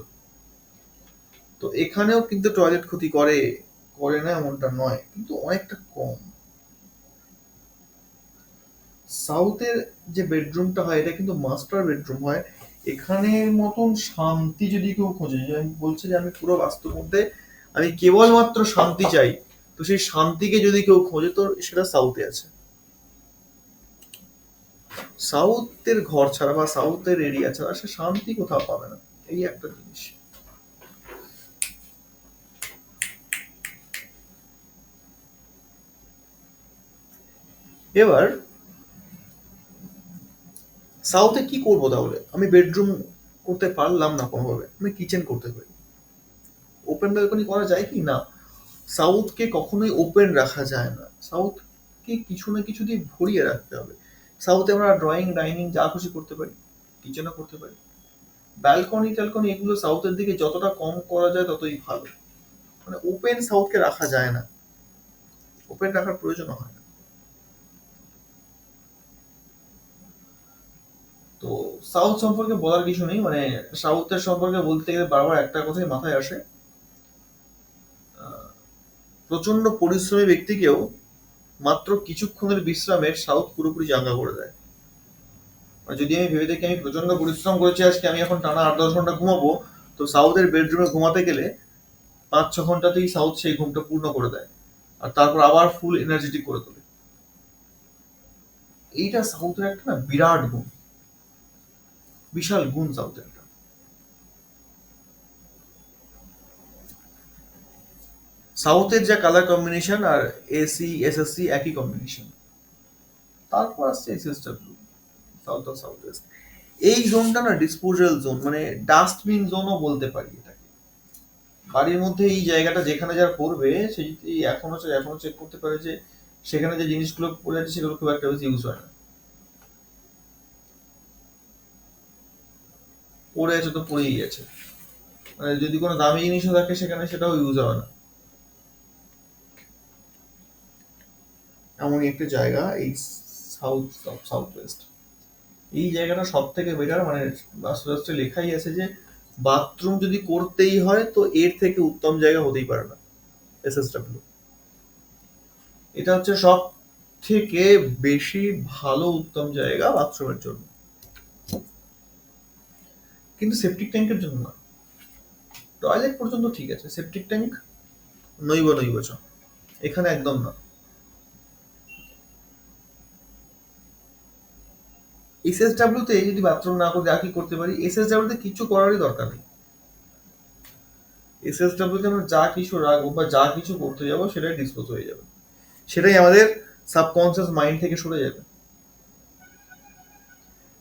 B: তো এখানেও কিন্তু টয়লেট ক্ষতি করে, করে না এমনটা নয়, কিন্তু অনেকটা কম। সাউথের যে বেডরুমটা হয় এটা কিন্তু মাস্টার বেডরুম হয়। এখানের মতন শান্তি যদি কেউ খোঁজে, যে আমি বলছি যে আমি পুরো বাস্তুর মধ্যে আমি কেবলমাত্র শান্তি চাই, তো সেই শান্তিকে যদি কেউ খোঁজে তো সেটা সাউথে আছে। সাউথের ঘর ছাড়া বা সাউথের এরিয়া ছাড়া সে শান্তি কোথাও পাবে না, এই একটা জিনিস। এবার সাউথে কি করবো তাহলে? আমি বেডরুম করতে পারলাম না কোনোভাবে, আমি কিচেন করতে পারি। ওপেন ব্যালকনি করা যায় কি না? সাউথকে কখনোই ওপেন রাখা যায় না, সাউথকে কিছু না কিছু দিয়ে ভরিয়ে রাখতে হবে। সাউথে আমরা ড্রয়িং ডাইনিং যা খুশি করতে পারি, কিচেনও করতে পারি। ব্যালকনি ট্যালকনি এগুলো সাউথের দিকে যতটা কম করা যায় ততই ভালো। মানে ওপেন সাউথকে রাখা যায় না, ওপেন রাখার প্রয়োজন হয় না। তো সাউথ সম্পর্কে বলার কিছু নেই, মানে সাউথের সম্পর্কে বলতে গেলে বারবার একটা কথাই মাথায় আসে, প্রচন্ড পরিশ্রমী ব্যক্তিকেও মাত্র কিছুক্ষণের বিশ্রামের সাউথ পুরোপুরি জাঙ্গা করে দেয়। আর যদি আমি ভেবে দেখি আমি প্রচন্ড পরিশ্রম করেছি আজকে, আমি এখন টানা 8-10 ঘন্টা ঘুমাবো, তো সাউথের বেডরুমে ঘুমাতে গেলে 5-6 ঘন্টাতেই সাউথ সেই ঘুমটা পূর্ণ করে দেয়, আর তারপর আবার ফুল এনার্জেটিক করে তোলে। এইটা সাউথের একটা না বিরাট গুণ, বিশাল গুণ সাউথের একটা। সাউথের যা কালার কম্বিনেশন আর এসি এসএসসি একই কম্বিনেশন। তারপর আসছে SSW, south of south West. এই জোনটা না ডিসপোজাল জোন, মানে ডাস্টবিন জোনও বলতে পারি এটাকে। বাড়ির মধ্যে এই জায়গাটা যেখানে যারা করবে সে যদি এখনো চেক করতে পারে যে সেখানে যে জিনিসগুলো পড়ে আছে সেগুলো খুব একটা বেশি ইউজ হয় না, পড়ে আছে তো পড়েই আছে। মানে যদি কোনো দামি জিনিসও থাকে সেখানে সেটাও ইউজ হয় না, এমনই একটা জায়গা এই সাউথ সাউথ ওয়েস্ট। এই জায়গাটা সব থেকে বেটার, মানে বাস্তুশাস্ত্রে লেখাই আছে যে বাথরুম যদি করতেই হয় তো এর থেকে উত্তম জায়গা হতেই পারে না এসএসডব্লিউ। এটা হচ্ছে সব থেকে বেশি ভালো উত্তম জায়গা বাথরুমের জন্য, কিন্তু সেপটিক ট্যাঙ্কের জন্য না। টয়লেট পর্যন্ত ঠিক আছে, সেপটিক ট্যাঙ্ক নইব চ, এখানে একদম না। এসএসডব্লিউ তে যদি বাথরুম না করে যা কি করতে পারি, এসএসডব্লিউ তে কিছু করারই দরকার নেই। এসএসডব্লিউ তে আমরা যা কিছু রাখবো বা যা কিছু করতে যাবো সেটাই ডিসপোজ হয়ে যাবে, সেটাই আমাদের সাবকনসিয়াস মাইন্ড থেকে সরে যাবে।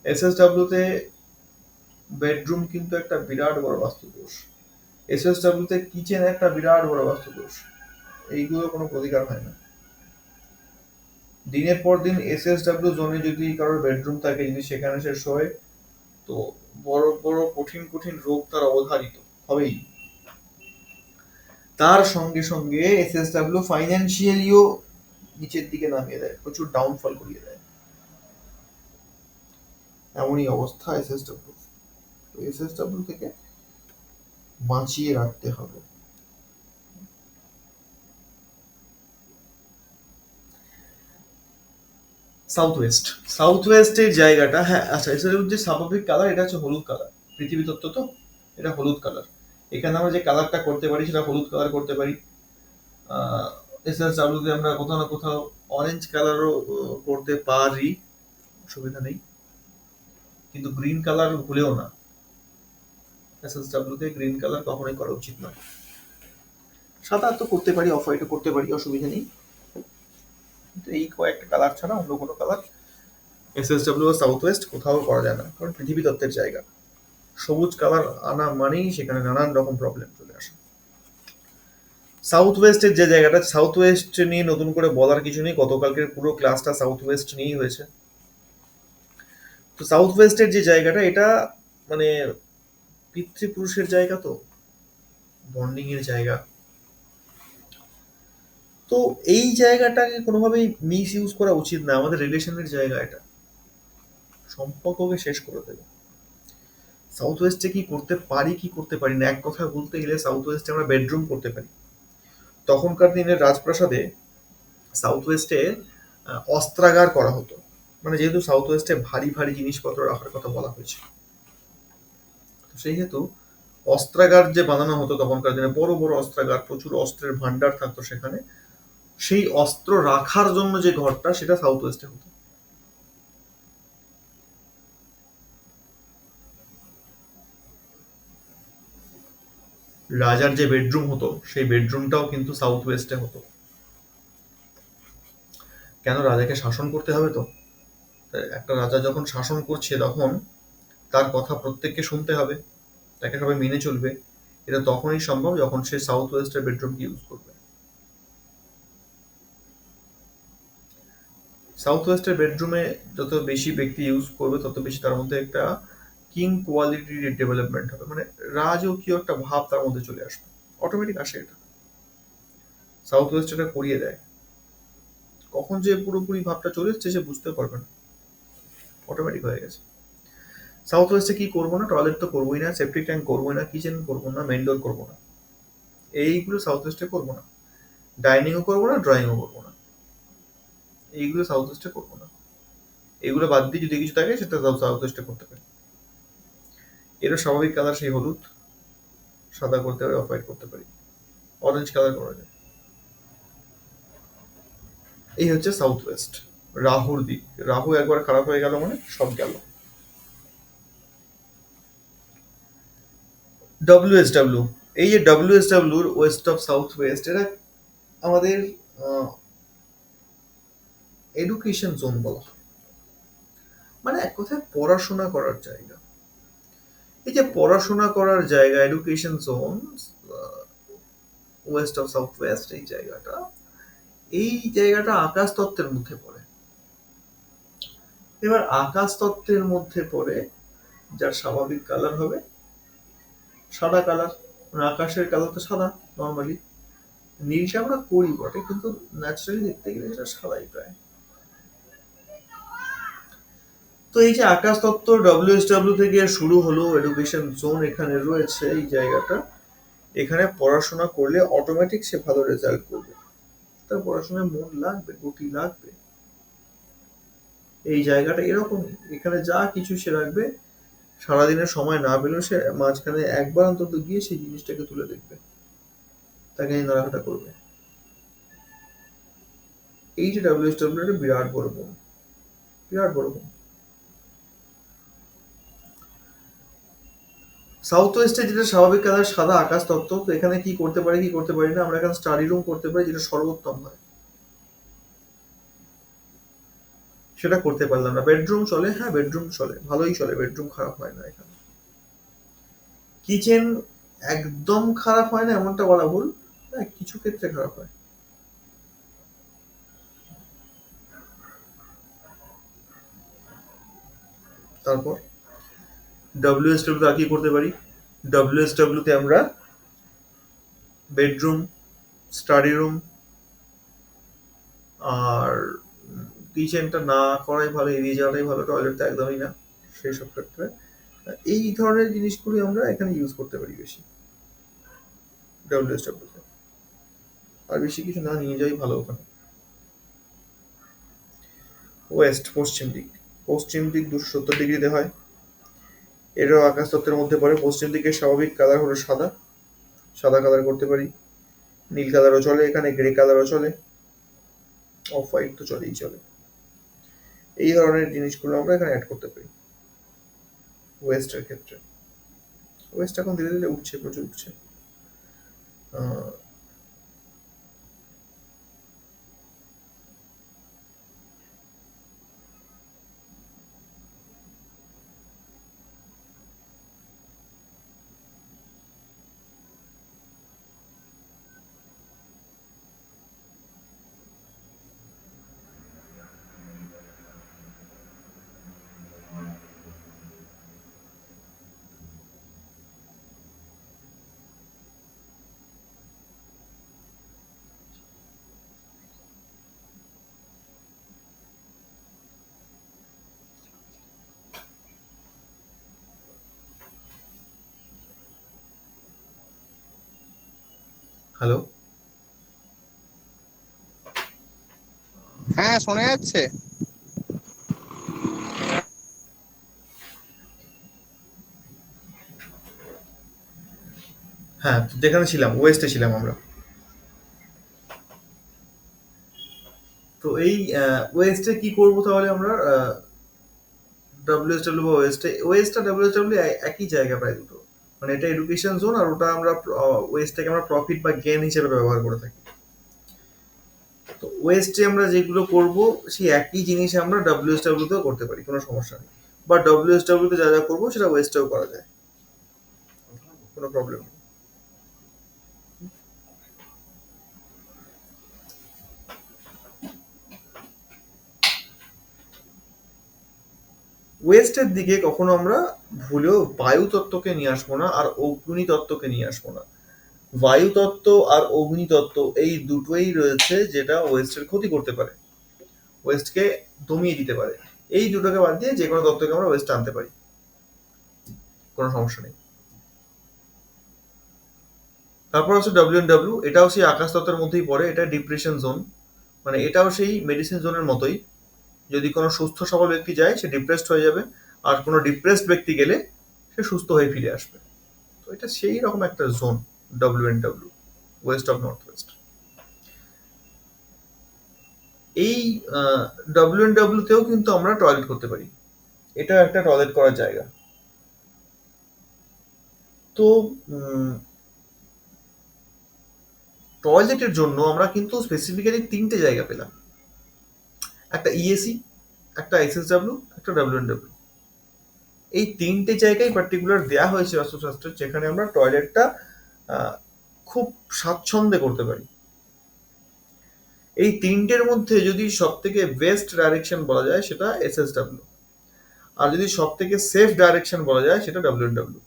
B: এসএসডব্লিউ তে বেডরুম কিন্তু একটা বিরাট বড় বাস্তু দোষ, এসএসডব্লিউ তে কিচেন একটা বিরাট বড় বাস্তু দোষ। এইগুলো কোনো প্রতিকার হয় না। দিনের পর দিন এসএসডব্লিউ জোনে যদি কারোর বেডরুম থাকে, যদি সেখানে সে শোয়, তো বড় বড় কঠিন কঠিন রোগ তার অবধারিত। হবেই। তার সঙ্গে সঙ্গে এসএসডব্লিউ ফাইন্যান্সিয়ালিও নিচের দিকে নামিয়ে দেয়, প্রচুর ডাউনফল করিয়ে দেয়। এমনই অবস্থা এসএসডব্লিউ। তো এসএসডব্লিউ থেকে বাঁচিয়ে রাখতে হবে। সাউথ ওয়েস্ট, সাউথ ওয়েস্টের জায়গাটা, হ্যাঁ আচ্ছা, এসএসডব্লিউ যে স্বাভাবিক কালার এটা হচ্ছে হলুদ কালার, পৃথিবী তত্ত্ব তো, এটা হলুদ কালার। এখানে আমরা যে কালারটা করতে পারি সেটা হলুদ কালার করতে পারি। এসএসডব্লিউ তে আমরা কোথাও না কোথাও অরেঞ্জ কালারও করতে পারি, অসুবিধা নেই, কিন্তু গ্রিন কালার ভুলেও না, এসএসডব্লিউ তে গ্রিন কালার কখনোই করা উচিত নয়। সাদা তো করতে পারি, অফ হোয়াইটও করতে পারি, অসুবিধা নেই, কিন্তু এই কয়েকটা কালার ছাড়া অন্য কোনো কালার এসএসডব্লিউ ও সাউথ ওয়েস্ট কোথাও করা যায় না, কারণ পৃথিবী তত্ত্বের জায়গা। সবুজ কালার আনা মানেই সেখানে নানান রকম প্রবলেম চলে আসে। সাউথ ওয়েস্টের যে জায়গাটা, সাউথ ওয়েস্ট নিয়ে নতুন করে বলার কিছু নেই, গতকালকের পুরো ক্লাসটা সাউথ ওয়েস্ট নিয়েই হয়েছে। তো সাউথ ওয়েস্টের যে জায়গাটা, এটা মানে পিতৃপুরুষের জায়গা, তো বন্ডিং এর জায়গা। তো এই জায়গাটাকে কোনোভাবেই মিস ইউজ করা উচিত না, আমাদের রিলেশনের জায়গা, এটা সম্পর্ককে শেষ করে দেবে। সাউথ ওয়েস্টে কি করতে পারি কি করতে পারি না, এক কথা বলতে গেলে সাউথ ওয়েস্টে আমরা বেডরুম করতে পারি। তখনকার দিনের রাজপ্রাসাদে সাউথ ওয়েস্টে অস্ত্রাগার করা হতো, মানে যেহেতু সাউথ ওয়েস্টে ভারী ভারী জিনিসপত্র রাখার কথা বলা হয়েছে, সেই হেতু অস্ত্রাগার যে বানানো হতো তখনকার দিনে, বড় বড় অস্ত্রাগার, প্রচুর অস্ত্রের ভান্ডার থাকতো সেখানে, সেই অস্ত্র রাখার জন্য যে ঘরটা সেটা সাউথ ওয়েস্টে হতো। রাজার যে বেডরুম হতো সেই বেডরুমটাও কিন্তু সাউথ ওয়েস্টে হতো। কেন, রাজাকে শাসন করতে হবে তো, একটা রাজা যখন শাসন করছে তখন তার কথা প্রত্যেককে শুনতে হবে, তাকে সবাই মেনে চলবে, এটা তখনই সম্ভব যখন সে সাউথ ওয়েস্টের বেডরুমকে ইউজ করবে। সাউথ ওয়েস্টের বেডরুমে যত বেশি ব্যক্তি ইউজ করবে তত বেশি তার মধ্যে একটা কিং কোয়ালিটির ডেভেলপমেন্ট হবে, মানে রাজকীয় একটা ভাব তার মধ্যে চলে আসবে, অটোমেটিক আসে এটা। সাউথ ওয়েস্ট এটা করিয়ে দেয়, কখন যে পুরোপুরি ভাবটা চলে এসছে সে বুঝতে পারবে না, অটোমেটিক হয়ে গেছে। সাউথ ওয়েস্টে কি করবো না, টয়লেট তো করবোই না, সেপ্টিক ট্যাঙ্ক করবোই না, কিচেন করবো না, মেন ডোর করবো না, এইগুলো সাউথ ওয়েস্টে করবো না। ডাইনিংও করবো না, ড্রয়িংও করবো না, এইগুলো সাউথ ওয়েস্টে করবো না। এগুলো বাদ দিয়ে যদি কিছু থাকে সেটা সাউথ ওয়েস্টে করতে পারি। এর স্বাভাবিক কালার সেই হলুদ, সাদা করতে পারি, অফ হোয়াইট করতে পারি, অরেঞ্জ কালার করা যায়। এই হচ্ছে সাউথ ওয়েস্ট, রাহুর দিক। রাহু একবার খারাপ হয়ে গেল মানে সব গেল। ডব্লিউএসডব্লিউ, এই যে ডব্লিউএসডব্লিউর ওয়েস্ট অফ সাউথ ওয়েস্ট, এটা আমাদের এডুকেশন জোন বলা হয়, মানে এক কথায় পড়াশোনা করার জায়গা। এই যে পড়াশোনা করার জায়গা, education zone, West of south West, এই জায়গাটা আকাশ তত্ত্বের মধ্যে পড়ে। এবার আকাশ তত্ত্বের মধ্যে পড়ে যার স্বাভাবিক কালার হবে সাদা কালার, মানে আকাশের কালার তো সাদা নর্মালি, নীলটা আমরা করি বটে কিন্তু ন্যাচারালি দেখতে গেলে সেটা সাদাই প্রায়। তো এই যে আকাশ তত্ত্ব ডব্লিউএসডব্লিউ থেকে শুরু হলো, এডুকেশন জোন এখানে রয়েছে, এই জায়গাটা, এখানে পড়াশোনা করলে অটোমেটিক সে ভালো রেজাল্ট করবে, তার পড়াশোনায় মন লাগবে, গতি লাগবে। এই জায়গাটা এরকমই, এখানে যা কিছু সে রাখবে, সারাদিনের সময় না পেলেও সে মাঝখানে একবার অন্তত গিয়ে সেই জিনিসটাকে তুলে দেখবে, তাকে নিয়ে নাড়াঘাটা করবে। এই যে ডব্লিউএসডব্লিউ একটা বিরাট বড় গুণ, বিরাট বড় গুণ। সাউথ ওয়েস্টে যেটা স্বাভাবিক কালার সাদা আকাশ তত্ত্ব, তো এখানে কি করতে পারি কি করতে পারি না, আমরা এখানে স্টাডি রুম করতে পারি, যেটা সর্বোত্তম হয়, সেটা করতে পারলাম না। বেডরুম চলে, হ্যাঁ বেডরুম চলে, ভালোই চলে, বেডরুম খারাপ হয় না এখানে। কিচেন একদম খারাপ হয় না এমনটা বলা ভুল, হ্যাঁ কিছু ক্ষেত্রে খারাপ হয়। তারপর ডব্লিউএসডব্লিউ আর কি করতে পারি, WSW তে আমরা বেডরুম, স্টাডি রুম আর কিচেনটা না করাই ভালো, এড়িয়ে যাওয়াটাই ভালো, টয়লেট তো একদমই না সেই সব ক্ষেত্রে। এই ধরনের জিনিসগুলি আমরা এখানে ইউজ করতে পারি বেশি WSW তে। আর বেশি কিছু না নিয়ে যাওয়াই ভালো ওখানে। ওয়েস্ট, পশ্চিম দিক। পশ্চিম দিক 270 ডিগ্রিতে হয়। এটাও আকাশ তত্ত্বের মধ্যে পড়ে। পশ্চিম দিকের স্বাভাবিক কালার হলো সাদা, সাদা কালার করতে পারি। নীল কালারও চলে এখানে, গ্রে কালারও চলে, অফ হোয়াইট তো চলেই চলে। এই ধরনের জিনিসগুলো আমরা এখানে অ্যাড করতে পারি ওয়েস্টের ক্ষেত্রে। ওয়েস্ট এখন ধীরে ধীরে উঠছে, প্রচুর উঠছে। হ্যালো,
D: হ্যাঁ শোনা যাচ্ছে।
B: হ্যাঁ, যেখানে ছিলাম ওয়েস্টে ছিলাম আমরা। তো এই ওয়েস্টে কি করব তাহলে আমরা? WSW বা ওয়েস্টে, ওয়েস্ট আর WSW একই জায়গা প্রায় দুটো। মানে এটা এডুকেশন জোন, আর ওটা আমরা ওয়েস্টটাকে আমরা প্রফিট বা গেন হিসেবে ব্যবহার করে থাকি। তো ওয়েস্টে আমরা যেগুলো করব সেই একই জিনিস আমরা WSW তেও করতে পারি, কোনো সমস্যা নেই। বা WSW তে যা যা করবো সেটা ওয়েস্টেও করা যায়, কোনো প্রবলেম নেই। ওয়েস্টের দিকে কখনো আমরা ভুলেও বায়ু তত্ত্বকে নিয়ে আসবো না, আর অগ্নি তত্ত্বকে নিয়ে আসবো না। বায়ু তত্ত্ব আর অগ্নি তত্ত্ব এই দুটোই রয়েছে যেটা ওয়েস্টের ক্ষতি করতে পারে, ওয়েস্টকে দমিয়ে দিতে পারে। এই দুটোকে বাদ দিয়ে যে কোনো তত্ত্বকে আমরা ওয়েস্টে আনতে পারি, কোনো সমস্যা নেই। তারপর হচ্ছে WNW, এটাও সেই আকাশ তত্ত্বের মধ্যেই পড়ে। এটা ডিপ্রেশন জোন, মানে এটাও সেই মেডিসিন জোনের মতোই। যদি কোনো সুস্থ সবল ব্যক্তি যায় সে ডিপ্রেসড হয়ে যাবে, আর কোনো ডিপ্রেসড ব্যক্তি গেলে সে সুস্থ হয়ে ফিরে আসবে। তো এটা সেই রকম একটা zone WNW, West of north west. এই WNW তেও কিন্তু আমরা টয়লেট করতে পারি, এটা একটা টয়লেট করার জায়গা। তো টয়লেটের জন্য আমরা কিন্তু স্পেসিফিক্যালি 3টে জায়গা পেলাম, একটা ইএসি, একটা এসএসডব্লিউ, একটা WNW। এই 3টে জায়গায় পার্টিকুলার দেয়া হয়েছে বাস্তুশাস্ত্রে, যেখানে আমরা টয়লেটটা খুব স্বাচ্ছন্দ্যে করতে পারি। এই 3টের মধ্যে যদি সব থেকে বেস্ট ডাইরেকশন বলা যায় সেটা এসএসডব্লিউ, আর যদি সব থেকে সেফ ডাইরেকশন বলা যায় সেটা WNW।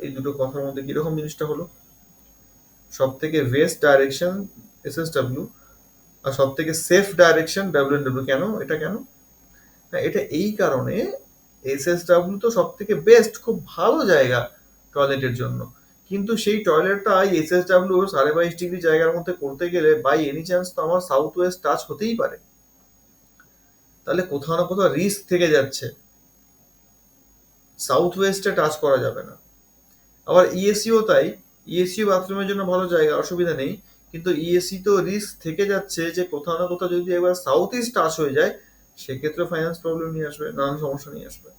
B: এই দুটো কথার মধ্যে কিরকম জিনিসটা হলো? সব থেকে বেস্ট ডাইরেকশন এসএসডব্লিউ, আর সব থেকে সেফ ডাইরেকশন WNW। কেন এটা কেন? না, এটা এই কারণে এসএসডব্লিউ তো সব থেকে বেস্ট, খুব ভালো জায়গা টয়লেটের জন্য, কিন্তু সেই টয়লেটটা এসএসডব্লিউ 22.5 ডিগ্রি জায়গার মধ্যে করতে গেলে বাই এনি চান্স তো আমার সাউথ ওয়েস্ট টাচ হতেই পারে, তাহলে কোথাও না কোথাও রিস্ক থেকে যাচ্ছে, সাউথ ওয়েস্টে টাচ করা যাবে না। আবার ইএসিও তাই, ইএসিও বাথরুমের জন্য ভালো জায়গা, অসুবিধা নেই, কিন্তু ইএসি তো রিস্ক থেকে যাচ্ছে যে কোথাও না কোথাও যদি এবার সাউথ ইস্ট টাচ হয়ে যায় সেক্ষেত্রে ফাইন্যান্স প্রবলেম নিয়ে আসবে, নানান সমস্যা নিয়ে আসবে।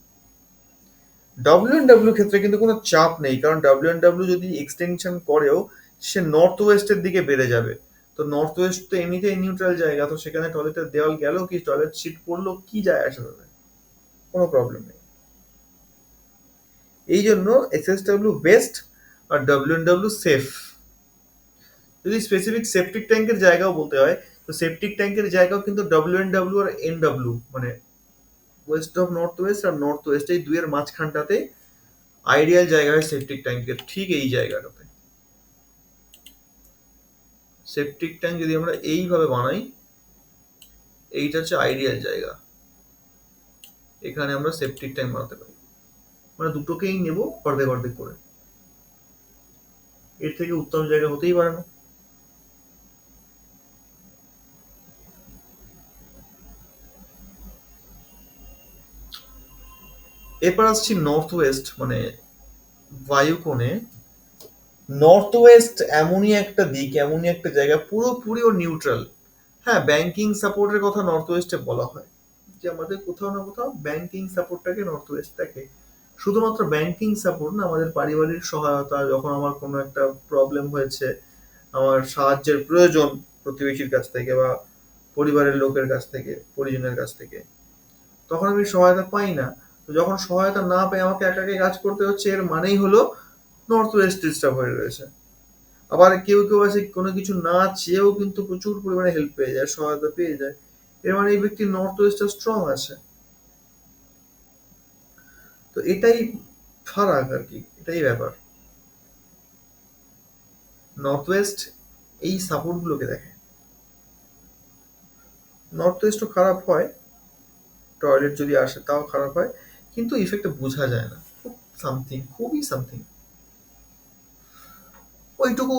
B: WNW ক্ষেত্রে কিন্তু কোনো চাপ নেই, কারণ WNW যদি এক্সটেনশন করেও সে নর্থ ওয়েস্টের দিকে বেড়ে যাবে। তো নর্থ ওয়েস্ট তো এমনিতেই নিউট্রাল জায়গা, তো সেখানে টয়লেটের দেওয়াল গেল কি টয়লেট সিট পড়লো কি যায় আসে তাদের, কোনো প্রবলেম নেই। এই জন্য এসএসডব্লিউ বেস্ট আর WNW সেফ। যদি স্পেসিফিক সেপটিক ট্যাঙ্কের জায়গাও বলতে হয়, তো সেপটিক ট্যাঙ্কের জায়গাও কিন্তু WNW আর NW, মানে ওয়েস্ট অফ নর্থ ওয়েস্ট আর নর্থ ওয়েস্ট, এই দুইয়ের মাঝখানটাতে আইডিয়াল জায়গা হয় সেপটিক ট্যাঙ্কের, ঠিক এই জায়গাটাতে। সেপটিক ট্যাঙ্ক যদি আমরা এইভাবে বানাই, এইটা হচ্ছে আইডিয়াল জায়গা, এখানে আমরা সেপটিক ট্যাঙ্ক বানাতে পারি। মানে দুটোকেই নেব অর্ধেক অর্ধেক করে, এর থেকে উত্তম জায়গা হতেই পারে না। এরপর আসছি নর্থ ওয়েস্ট, মানে বায়ুকোণে। নর্থ ওয়েস্ট এমনই একটা দিক, এমনই একটা জায়গা পুরোপুরি ও নিউট্রাল। হ্যাঁ, ব্যাংকিং সাপোর্টের কথা নর্থ ওয়েস্টে বলা হয়, যে আমাদের কোথাও না কোথাও ব্যাংকিং সাপোর্টটাকে নর্থ ওয়েস্ট থাকে। শুধুমাত্র ব্যাংকিং সাপোর্ট না, আমাদের পারিবারিক সহায়তা, যখন আমার কোনো একটা প্রবলেম হয়েছে, আমার সাহায্যের প্রয়োজন প্রতিবেশীর কাছ থেকে বা পরিবারের লোকের কাছ থেকে, পরিজনের কাছ থেকে, তখন আমি সহায়তা পাই না। তো যখন সহায়তা না পাই, আমাকে একাকে কাজ করতে হচ্ছে, এর মানেই হলো নর্থ ওয়েস্ট ডিস্টার্ব হয়ে রয়েছে। আবার কেউ কেউ আছে কোনো কিছু না চেয়েও কিন্তু প্রচুর পরিমাণে হেল্প পেয়ে যায়, সহায়তা পেয়ে যায়, এর মানে এই ব্যক্তি নর্থ ওয়েস্টে স্ট্রং আছে। তো এটাই ফারাক আর কি, এটাই ব্যাপার। নর্থ ওয়েস্ট এই সাপোর্ট গুলোকে দেখে। নর্থ ওয়েস্টও খারাপ হয়, টয়লেট যদি আসে তাও খারাপ হয়, কিন্তু ইফেক্টটা বোঝা যায় না, খুব সামথিং, খুবই সামথিং। ওইটুকু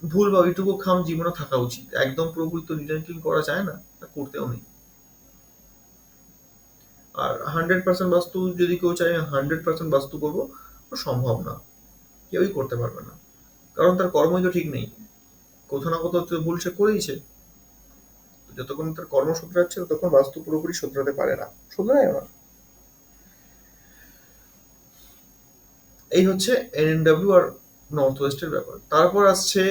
B: ভুল বা ওইটুকু খাম জীবনে থাকা উচিত। একদম পুরোপুরি তো নিয়ন্ত্রণ করা যায় না, তা করতেও নেই। আর 100% বাস্তু যদি কেউ চায় 100% বাস্তু করবো, তো সম্ভব না, কেউই করতে পারবে না, কারণ তার কর্মই তো ঠিক নেই। কোথাও না কোথাও তো ভুল সে করেইছে। যতক্ষণ তার কর্ম শুধরাচ্ছে ততক্ষণ বাস্তু পুরোপুরি শুধরাতে পারে না, শুধরায় না। এই হচ্ছে এনএনডব্লিউ আর নর্থ ওয়েস্টের ব্যাপার। তারপর আসছে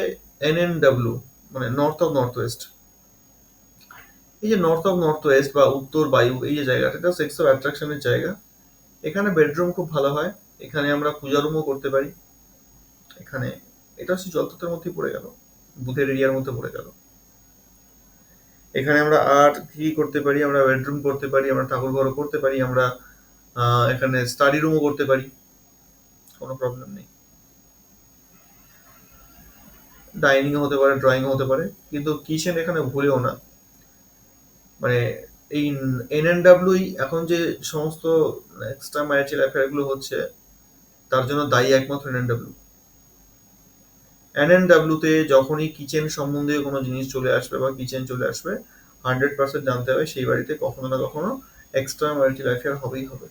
B: এনএনডব্লিউ, মানে নর্থ অফ নর্থ ওয়েস্ট। এই যে নর্থ অফ নর্থ ওয়েস্ট বা উত্তর বায়ু, এই যে জায়গাটা, এটা সেক্স অফ অ্যাট্রাকশনের জায়গা। এখানে বেডরুম খুব ভালো হয়, এখানে আমরা পূজা রুমও করতে পারি। এখানে এটা হচ্ছে জলতত্ত্বের মধ্যেই পড়ে গেল, বুধের এরিয়ার মধ্যে পড়ে গেল। এখানে আমরা আর কি করতে পারি, আমরা বেডরুম করতে পারি, আমরা ঠাকুর ঘরও করতে পারি, আমরা এখানে স্টাডি রুমও করতে পারি, কোনো প্রবলেম নেই। ডাইনিং হতে পারে, ড্রয়িং হতে পারে, কিন্তু কিচেন এখানে ভুলেও না। মানে এই এনএনডব্লিউ এখন যে সমস্ত এক্সট্রা ম্যারিটাল অ্যাফেয়ার গুলো হচ্ছে, তার জন্য দায়ী একমাত্র এনএনডব্লিউ। এনএনডব্লিউ তে যখনই কিচেন সম্বন্ধে কোনো জিনিস চলে আসবে বা কিচেন চলে আসবে, 100% জানতে হবে সেই বাড়িতে কখনো না কখনো এক্সট্রা ম্যারিটাল অ্যাফেয়ার হবেই হবে।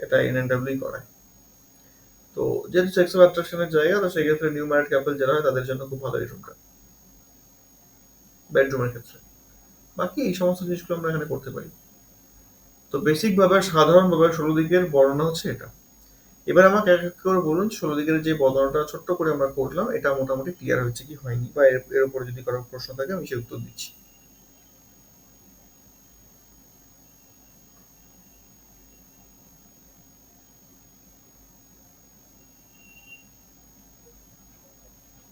B: এটা এনএনডব্লিউ করায়। তো যেহেতু সেক্স অফ অ্যাট্রাকশনের জায়গা, তো সেক্ষেত্রে নিউ ম্যারিড কাপল যারা হয় তাদের জন্য খুব ভালো এই রুমটা, বেডরুমের ক্ষেত্রে। বাকি এই সমস্ত জিনিসগুলো আমরা এখানে করতে পারি। তো বেসিক ভাবে, সাধারণ ভাবে 16 দিকের বর্ণনা হচ্ছে এটা। এবার আমাকে এক এক করে বলুন, 16 দিকের যে বর্ণনাটা ছোট্ট করে আমরা করলাম, এটা মোটামুটি ক্লিয়ার হচ্ছে কি হয়নি, বা এর উপরে যদি কারো প্রশ্ন থাকে আমি সে উত্তর দিচ্ছি।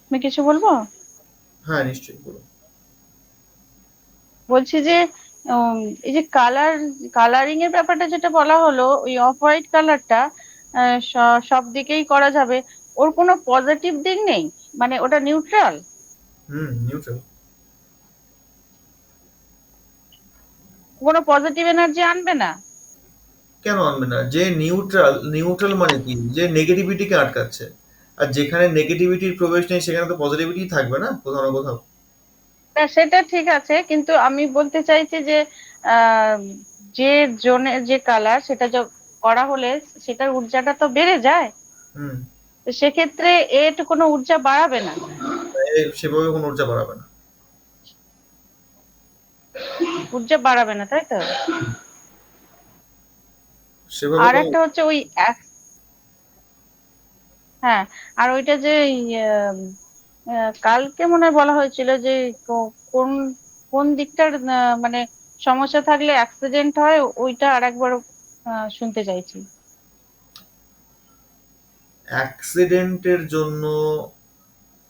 D: আমি কিছু বলবো?
B: হ্যাঁ, নিশ্চয়ই বলুন।
D: বলছি যে এই যে কালারিং এর ব্যাপারটা যেটা বলা হলো, ওই অফ হোয়াইট কালারটা সব দিকেই করা যাবে, ওর কোনো পজিটিভ দিক নেই? মানে ওটা নিউট্রাল,
B: নিউট্রাল।
D: কোনো পজিটিভ এনার্জি আনবে না?
B: কেন আনবে না? যে নিউট্রাল, নিউট্রাল মানে কি, যে নেগেটিভিটিকে আটকাচ্ছে। আর যেখানে নেগেটিভিটির প্রবেশ নেই সেখানে তো পজিটিভিটি থাকবে না কোথাও না কোথাও।
D: না, সেটা ঠিক আছে, কিন্তু আমি বলতে চাইছি যে আহ যে জোনের যে কালার, সেটা করা হলে সেটার ঊর্জাটা তো বেড়ে যায়।
B: হুম।
D: তো সেক্ষেত্রে এর কোনো ঊর্জা বাড়াবে না?
B: সেভাবে কোনো ঊর্জা বাড়াবে না।
D: ঊর্জা বাড়াবে না, তাই তো?
B: সেভাবে
D: আর
B: কোনো।
D: একটা হচ্ছে ওই হ্যাঁ, আর ওইটা যে কালকে মনে হয় বলা হয়েছিল যে কোন কোন দিকটার মানে সমস্যা থাকলে অ্যাক্সিডেন্ট হয়, ওইটা আরেকবার শুনতে চাইছি।
B: অ্যাক্সিডেন্টের জন্য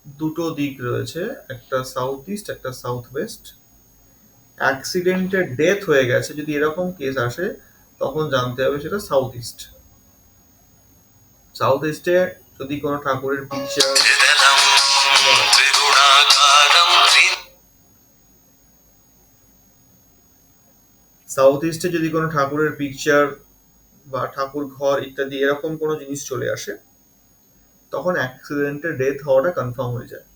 B: দুটো দিক রয়েছে, একটা সাউথ ইস্ট, একটা সাউথ ওয়েস্ট। অ্যাক্সিডেন্টে ডেথ হয়ে গেছে, যদি এরকম কেস আসে তখন জানতে হবে সেটা সাউথ ইস্ট। সাউথ ইস্টে যদি কোনো ঠাকুরের পিকচার, সাউথ ইস্টে যদি কোনো ঠাকুরের পিকচার বা ঠাকুর ঘর ইত্যাদি এরকম কোনো জিনিস চলে আসে, তখন অ্যাক্সিডেন্টে ডেথ হওয়াটা কনফার্ম হয়ে যায়।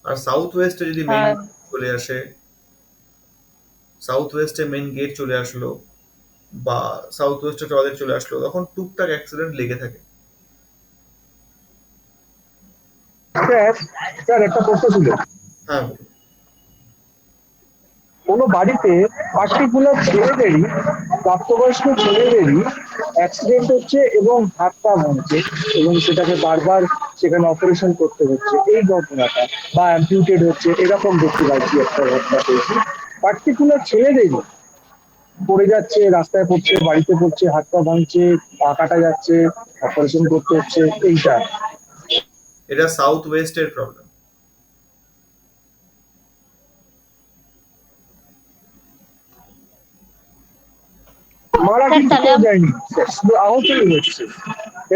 B: আর সাউথ ওয়েস্টে যদি মেইন
D: আর
B: চলে আসে, সাউথ ওয়েস্টে মেইন গেট চলে আসলো বা সাউথ ওয়েস্টে টয়লেট চলে আসলো, তখন টুকটাক অ্যাক্সিডেন্ট লেগে থাকে।
E: স্যার স্যার একটা প্রশ্ন ছিল।
B: হ্যাঁ,
E: কোনো বাড়িতে পার্টিকুলার ছেলেদেরই, প্রাপ্তবয়স্ক ছেলেদেরই অ্যাক্সিডেন্ট হচ্ছে এবং হাত পা ভাঙছে এবং সেটাকে বারবার সেখানে অপারেশন করতে হচ্ছে, এই ঘটনাটা বা অ্যাম্পিউটেড হচ্ছে, এরকম দেখতে পাচ্ছি একটা ঘটনা পেয়েছি। পার্টিকুলার ছেলেদেরই পড়ে যাচ্ছে, রাস্তায় পড়ছে, বাড়িতে পড়ছে, হাত পা ভাঙছে, পা কাটা যাচ্ছে, অপারেশন করতে হচ্ছে, এইটা।
B: এটা সাউথ ওয়েস্টের প্রবলেম।
E: মারা
A: স্যার
E: কিন্তু
A: তাহলে
E: কেউ যায়নি, শুধু আহতই হচ্ছে।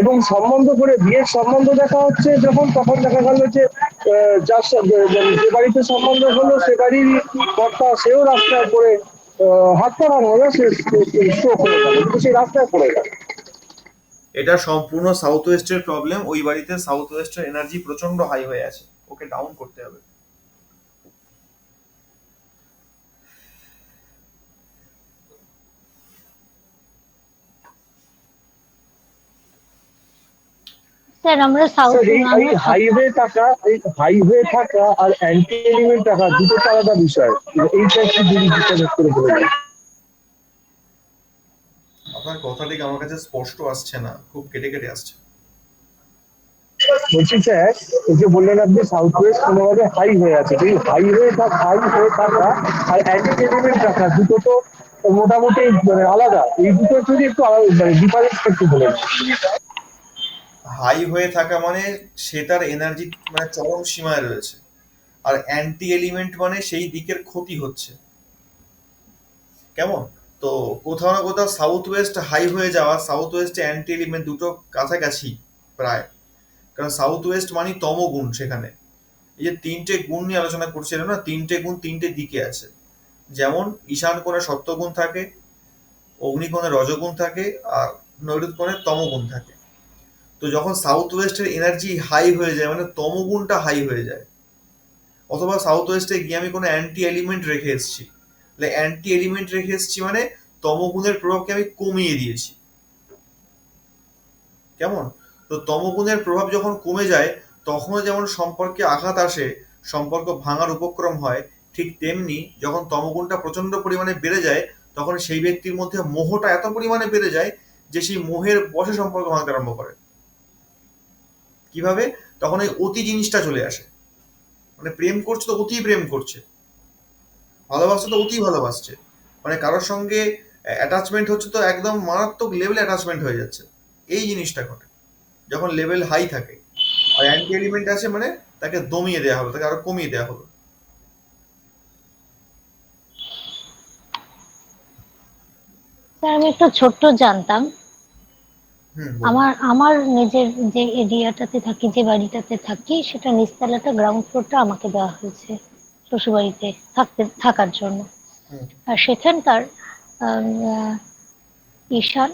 E: এবং সম্বন্ধ করে বিয়ের সম্বন্ধ দেখা হচ্ছে যখন, তখন দেখা গেল যে যে বাড়িতে সম্বন্ধ হলো সে বাড়ির কর্তা, সেও রাস্তায় পড়ে হাত পা ভাঙলো না, সে স্ট্রোক হয়ে গেল, কিন্তু সে রাস্তায় পড়ে গেল।
B: এটা সম্পূর্ণ সাউথ ওয়েস্টের প্রবলেম। ওই বাড়িতে সাউথ ওয়েস্টের এনার্জি প্রচন্ড হাই হয়ে আছে, ওকে ডাউন করতে হবে।
A: স্যার আমরা সাউথ
E: স্যার এই হাইওয়ে থাকা আর অ্যান্টি এলিমেন্ট থাকা দুটো তো আলাদা বিষয়, এইটা একটু যদি ডিটেলস করে বলে দিন।
B: আপনার কথা ঠিক আমার কাছে স্পষ্ট আসছে না, খুব কেটে কেটে আসছে।
E: বলছি স্যার, এই যে বললেন আপনি সাউথ ওয়েস্ট কোনোভাবে হাই হয়ে আছে, এই হাই হয়ে থাকা আর অ্যান্টি এলিমেন্ট থাকা দুটো তো মোটামুটি মানে আলাদা, এই দুটো যদি একটু মানে ডিফারেন্স একটু বলেন।
B: হাই হয়ে থাকা মানে সে তার এনার্জি মানে চরম সীমায় রয়েছে, আর অ্যান্টি এলিমেন্ট মানে সেই দিকের ক্ষতি হচ্ছে। কেমন? তো কোথাও না কোথাও সাউথ ওয়েস্ট হাই হয়ে যাওয়া, সাউথ ওয়েস্টে অ্যান্টি এলিমেন্ট দুটো কাছাকাছি প্রায়। কারণ সাউথ ওয়েস্ট মানে তমগুণ সেখানে। এই যে তিনটে গুণ নিয়ে আলোচনা করছিলাম না, তিনটে গুণ তিনটে দিকে আছে। যেমন ঈশান কোণে সত্যগুণ থাকে, অগ্নিকোণে রজগুণ থাকে, আর নৈরুত কোণে তমগুণ থাকে। তো যখন সাউথ ওয়েস্টের এনার্জি হাই হয়ে যায় মানে তমগুণটা হাই হয়ে যায়, অথবা সাউথ ওয়েস্টে গিয়ে আমি কোনো অ্যান্টি এলিমেন্ট রেখে এসেছি, তাহলে অ্যান্টি এলিমেন্ট রেখে এসেছি মানে তমগুণের প্রভাবকে আমি কমিয়ে দিয়েছি। কেমন? তো তমগুণের প্রভাব যখন কমে যায় তখনও যেমন সম্পর্কে আঘাত আসে, সম্পর্ক ভাঙার উপক্রম হয়, ঠিক তেমনি যখন তমগুণটা প্রচন্ড পরিমাণে বেড়ে যায় তখন সেই ব্যক্তির মধ্যে মোহটা এত পরিমাণে বেড়ে যায় যে সেই মোহের বশে সম্পর্ক ভাঙতে আরম্ভ করে। কিভাবে? তখন ওই অতি জিনিসটা চলে আসে। মানে প্রেম করছে তো অতি প্রেম করছে, ভালোবাসছে তো অতি ভালোবাসছে, মানে কারোর সঙ্গে অ্যাটাচমেন্ট হচ্ছে তো একদম মারাত্মক লেভেলে অ্যাটাচমেন্ট হয়ে যাচ্ছে। এই জিনিসটা ঘটে যখন লেভেল হাই থাকে। আর অ্যান্টি এলিমেন্ট আছে মানে তাকে দমিয়ে দেওয়া হলো, তাকে আরো কমিয়ে দেওয়া হলো।
A: স্যার আমি একটু ছোট্ট জানতাম,
B: বলুন।
A: আমার আমার নিজের যে এরিয়াটাতে থাকি, যে বাড়িটাতে থাকি, সেটা নিচতলাটা গ্রাউন্ড ফ্লোরটা আমাকে দেওয়া হয়েছে শ্বশুরবাড়িতে থাকার জন্য।
B: হুম,
A: আর সেখানকার আহ, ঈশান,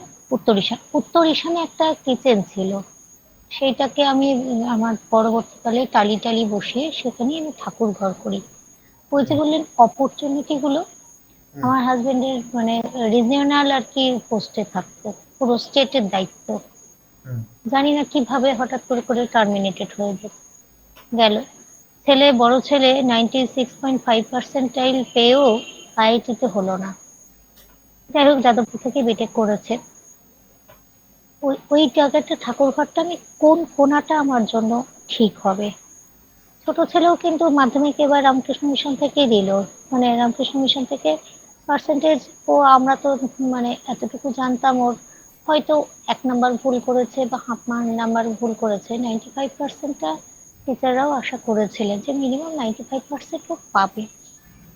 A: উত্তর ঈশানে একটা কিচেন ছিল। সেইটাকে আমি আমার পরবর্তীকালে টালি টালি বসিয়ে সেখানে আমি ঠাকুর ঘর করি। ওই যে
B: হুম,
A: বললেন অপরচুনিটি গুলো,
B: হুম,
A: আমার হাজবেন্ডের মানে রিজিওনাল আর কি পোস্টে থাকতো, পুরো স্টেটের দায়িত্ব।
B: হুম,
A: জানি না কিভাবে হঠাৎ করে টার্মিনেটেড হয়ে গেল। বড় ছেলে 96.5 পার্সেন্টাইল পেয়েও আইআইটিতে হলো না। যাই হোক, যাদবপুর থেকে বিটেক করেছে। ওই ওই জায়গাটা ঠাকুর ঘরটা আমি কোন কোনাটা আমার জন্য ঠিক হবে। ছোট ছেলেও কিন্তু মাধ্যমিক এবার রামকৃষ্ণ মিশন থেকেই দিল, মানে রামকৃষ্ণ মিশন থেকে পার্সেন্টেজ। ও আমরা তো মানে এতটুকু জানতাম ওর হয়তো 1 নাম্বার ভুল করেছে বা হাফ নাম্বার ভুল করেছে, 95%টা টিচাররাও আশা করেছিলেন যে মিনিমাম 95% ও পাবে।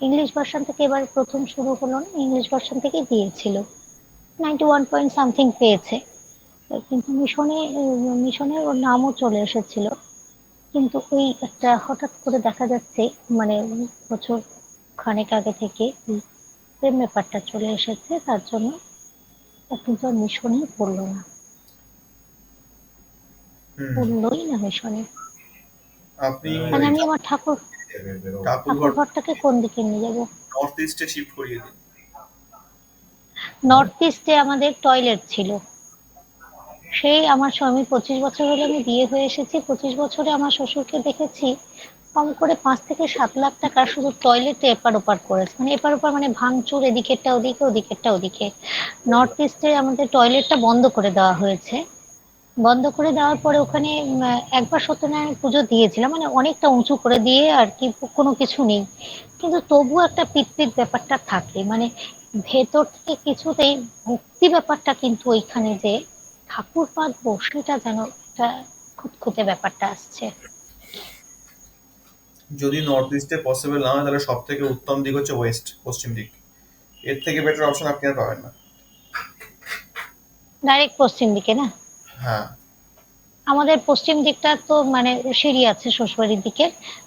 A: ইংলিশ ভার্সন থেকে এবার প্রথম শুরু হলো না, ইংলিশ ভার্সন থেকে দিয়েছিল, 91 পয়েন্ট সামথিং পেয়েছে। কিন্তু মিশনে ওর নামও চলে এসেছিল, কিন্তু ওই একটা হঠাৎ করে দেখা যাচ্ছে, মানে বছর খানেক আগে থেকে প্রেম ব্যাপারটা চলে এসেছে, তার জন্য ও কিন্তু আর মিশনেই পড়লো না,
B: হুম।
A: পড়লোই না মিশনে।
B: আপনি
A: তাহলে আমি আমার
B: ঠাকুর
A: ঠাকুর
B: ঘর
A: ঘরটাকে কোন দিকে নিয়ে যাবো?
B: নর্থ ইস্টে শিফট করিয়ে দিন।
A: নর্থ ইস্টে আমাদের টয়লেট ছিল, সেই আমার স্বামী 25 বছর হলো আমি বিয়ে হয়ে এসেছি, 25 বছরে আমার শ্বশুরকে দেখেছি কম করে 5 থেকে 7 লাখ টাকা শুধু টয়লেটে এপার ওপার করেছে, মানে এপার ওপার মানে ভাঙচুর, এদিকেরটা ওদিকে ওদিকেরটা ওদিকে। নর্থ ইস্টে আমাদের টয়লেটটা বন্ধ করে দেওয়া হয়েছে, বন্ধ করে দেওয়ার পরে ওখানে একবার সত্যনারায়ণ পুজো দিয়েছিলাম, মানে অনেকটা উঁচু করে দিয়ে আর কি, কোনো কিছু নেই, কিন্তু তবুও একটা পিতপিত ব্যাপারটা থাকে, মানে ভেতর থেকে কিছুতেই ভক্তি ব্যাপারটা কিন্তু ওইখানে যে ঠাকুর পাতবো সেটা যেন একটা খুঁতখুঁতে ব্যাপারটা আসছে।
B: যদি নর্থ ইস্টে পসিবল না হয় তাহলে সব থেকে উত্তম দিক হচ্ছে ওয়েস্ট, পশ্চিম দিক। এর থেকে বেটার অপশন আপনি আর পাবেন না।
A: ডাইরেক্ট পশ্চিম দিকে না?
B: হ্যাঁ।
A: আমাদের পশ্চিম দিকটা তো মানে সিঁড়ি আছে শ্বশুরবাড়ির দিকে,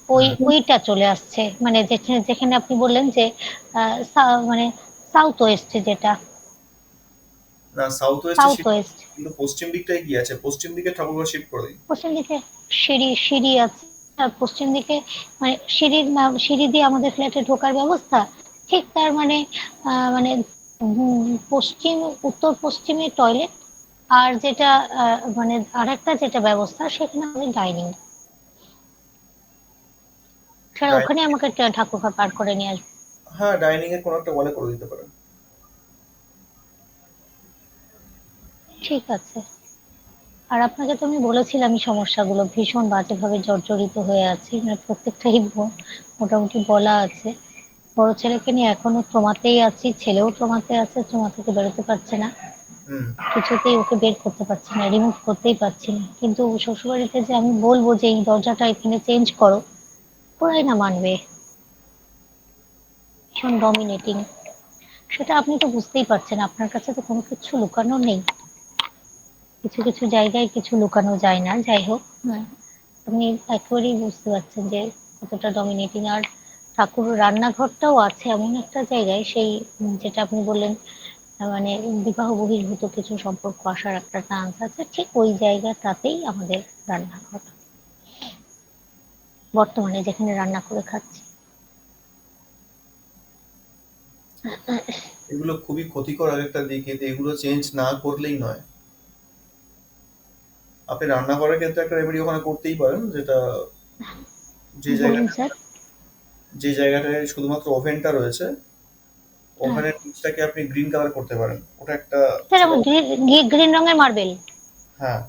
B: হুম।
A: ওইটা চলে আসছে, মানে যেখানে যেখানে আপনি বললেন যে মানে সাউথ ওয়েস্ট, যেটা
B: না, সাউথ ওয়েস্টে
A: সাউথ
B: শিফট,
A: ওয়েস্ট।
B: কিন্তু পশ্চিম দিকটায় কি আছে, পশ্চিম দিকে ঠাকুরঘর শিফট করে দিন।
A: পশ্চিম দিকে সিঁড়ি সিঁড়ি আছে, আর পশ্চিম দিকে মানে সিঁড়ি দিয়ে আমাদের ফ্ল্যাটে ঢোকার ব্যবস্থা, ঠিক তার মানে মানে পশ্চিম উত্তর পশ্চিমে টয়লেট, আর যেটা মানে আরেকটা যেটা ব্যবস্থা সেখানে আমাদের ডাইনিং, সেটা ওখানে আমাকে ঠাকুর ঘর পার করে নিয়ে আসবে।
B: হ্যাঁ, ডাইনিং এর কোনো একটা ওয়ালে করে দিতে পারেন।
A: ঠিক আছে। আর আপনাকে তো আমি বলেছিলাম এই সমস্যাগুলো ভীষণ বাজেভাবে জর্জরিত হয়ে আছি, মানে প্রত্যেকটাই মোটামুটি বলা আছে। বড় ছেলেকে নিয়ে এখনো ট্রমাতেই আছি, ছেলেও ট্রমাতে আছে, ট্রমা থেকে বেরোতে পারছে না,
B: হুম।
A: কিছুতেই ওকে বের করতে পারছি না, রিমুভ করতেই পারছি না, কিন্তু শ্বশুরবাড়িতে যে আমি বলবো যে এই দরজাটা এখানে চেঞ্জ করো, ওরাই না মানবে, ভীষণ ডমিনেটিং। সেটা আপনি তো বুঝতেই পারছেন, আপনার কাছে তো কোনো কিছু লুকানো নেই, কিছু কিছু জায়গায় কিছু লুকানো যায় না, যাই হোক। আপনি একেবারেই বুঝতে পারছেন যে কতটা ডমিনেটিং। আর ঠাকুর রান্নাঘরটাও আছে এমন একটা জায়গায়, সেই যেটা আপনি বললেন মানে বিবাহ বহির্ভূত কিছু সম্পর্ক আসার একটা চান্স আছে, ঠিক ওই জায়গাটাতেই আমাদের রান্নাঘর বর্তমানে যেখানে রান্না করে খাচ্ছি।
B: এগুলো খুবই ক্ষতিকর আরেকটা দিক, কিন্তু এগুলো চেঞ্জ না করলেই নয়। আপনি রান্নাঘরের ক্ষেত্রে একটা রেমেডি ওখানে করতেই পারেন, যেটা যে
A: বলুন
B: জায়গাটা
A: স্যার।
B: যে জায়গাটায় শুধুমাত্র ওভেনটা রয়েছে,
A: হ্যাঁ
B: ওভেনের নিচটাকে আপনি গ্রিন কালার করতে পারেন। ওটা একটা
A: স্যার,
B: ছোট,
A: আমার গ্রিন রঙের মার্বেল।
B: হ্যাঁ,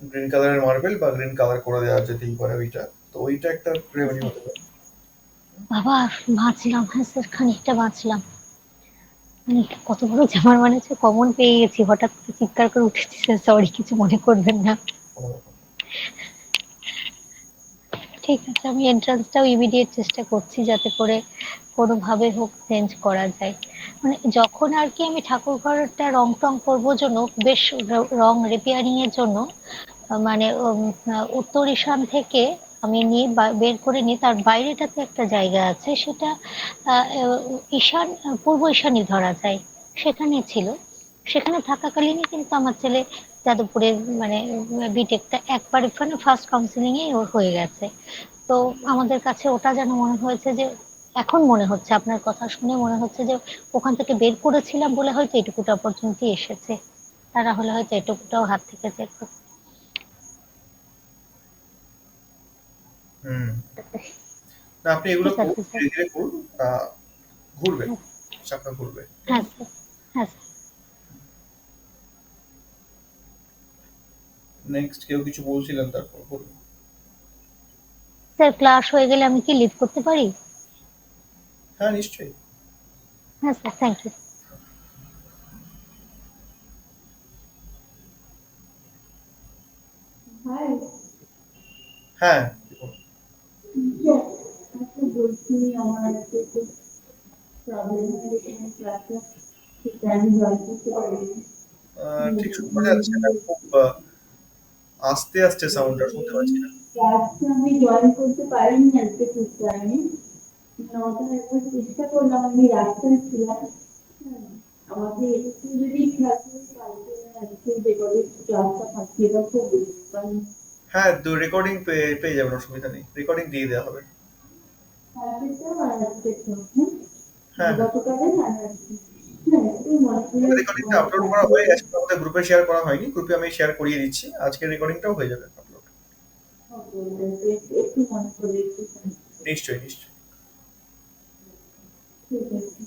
B: গ্রিন কালারের মার্বেল বা গ্রিন কালার করে দেওয়া যেতেই পারে ওইটা। তো ওইটা একটা রেমেডি হতে পারে।
A: বাবা, বাঁচলাম, হ্যাঁ স্যার, খানিকটা বাঁচলাম। মানে কত বড় আমার মানে হচ্ছে কমন পেয়ে গেছি, হঠাৎ করে চিৎকার করে উঠেছি, স্যার সরি, কিছু মনে করবেন না।
B: কোনো ব্যাপার না।
A: ঠিক আছে, আমি এন্ট্রান্সটাও ইমিডিয়েট চেষ্টা করছি যাতে করে কোনোভাবে হোক চেঞ্জ করা যায়। মানে যখন আর কি আমি ঠাকুর ঘরটা রং টং করবো জন্য, বেশ রং রিপেয়ারিং এর জন্য মানে উত্তর ঈশান থেকে আমি নিয়ে বের করে নিই, তার বাইরেটাতে একটা জায়গা আছে, সেটা আহ, ঈশান পূর্ব ঈশানই ধরা যায়, সেখানে ছিল। সেখানে থাকাকালীনই কিন্তু আমার ছেলে যাদবপুরে মানে বিটেকটা একবার ওখানে ফার্স্ট কাউন্সিলিং এ ওর হয়ে গেছে। তো আমাদের কাছে ওটা যেন মনে হয়েছে যে, এখন মনে হচ্ছে আপনার কথা শুনে মনে হচ্ছে যে ওখান থেকে বের করেছিলাম বলে হয়তো এটুকুটা পর্যন্ত এসেছে, তারা হলে হয়তো এটুকুটাও হাত থেকে যেত।
B: হুম। না, আপনি এগুলো
A: ঠিক
B: করুন,
A: আছে স্যার।
B: ধীরে ধীরে করুন। ঘুরবে, চাকা ঘুরবে।
A: হ্যাঁ স্যার। হ্যাঁ স্যার।
B: নেক্সট কেউ কিছু বলছিলেন, তারপর বলুন।
A: স্যার, ক্লাস হয়ে গেলে আমি কি লিভ করতে পারি?
B: হ্যাঁ, নিশ্চয়ই।
A: হ্যাঁ স্যার, থ্যাংক ইউ।
B: হ্যাঁ।
F: করছি, আমার একটা একটু প্রবলেম হয়ে গেছে, আমি ক্লাসটা ঠিক টাইমে জয়েন করতে পারিনি।
B: ঠিক শুনতে যাচ্ছে না, খুব আস্তে আস্তে সাউন্ডটা শুনতে পাচ্ছি না।
F: ক্লাসটা আমি জয়েন করতে পারিনি আজকে ঠিক টাইমে। 9টায় একবার চেষ্টা করলাম, আমি রাস্তায় ছিলাম। হ্যাঁ, আমাকে একটু যদি ক্লাসে কালকে আজকে রেকর্ডেড ক্লাসটা থাকছে, এটা খুব কারণ
B: হ্যাঁ, তো রেকর্ডিং পেয়ে যাবেন, অসুবিধা নেই, রেকর্ডিং দিয়ে দেওয়া হবে।
F: সার্ভিসটাও আর আজকে
B: হ্যাঁ, হ্যাঁ,
F: গতকালের আর আজকে। হ্যাঁ, একটু মনে করে
B: রেকর্ডিংটা আপলোড করা হয়ে গেছে, আমাদের গ্রুপে শেয়ার করা হয়নি, গ্রুপে আমি শেয়ার করিয়ে দিচ্ছি, আজকের রেকর্ডিংটাও হয়ে যাবে আপলোড।
F: একটু মনে করে একটু
B: নিশ্চয়ই, নিশ্চয়ই।
F: ঠিক আছে।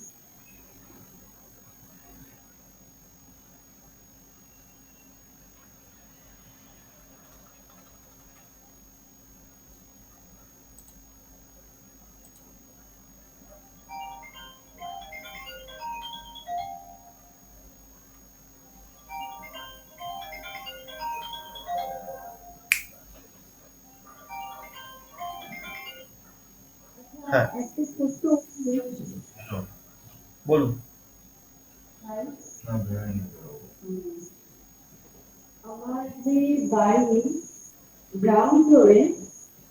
B: হ্যাঁ,
F: একটা ছোট্ট
B: বলুন।
F: আমার যে বাড়ি গ্রাউন্ড ফ্লোরে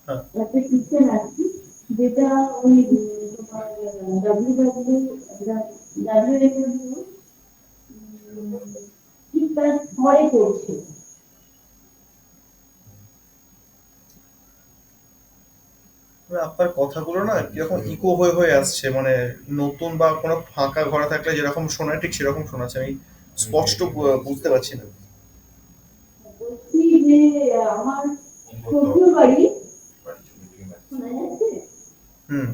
B: হ্যাঁ,
F: একটা কিচেন আছে, যেটা ওই তোমার ডাব্লিউ ঠিক তার পরে পড়ছে।
B: আপনার কথাগুলো না কিরকম ইকো হয়ে হয়ে আসছে, মানে নতুন বা কোনো ফাঁকা ঘরে থাকলে যেরকম শোনায় ঠিক সেরকম শোনাচ্ছে, আমি স্পষ্ট বুঝতে পারছি না।
F: বলছি যে আমার শ্বশুর বাড়ি, শোনা যাচ্ছে?
B: হুম,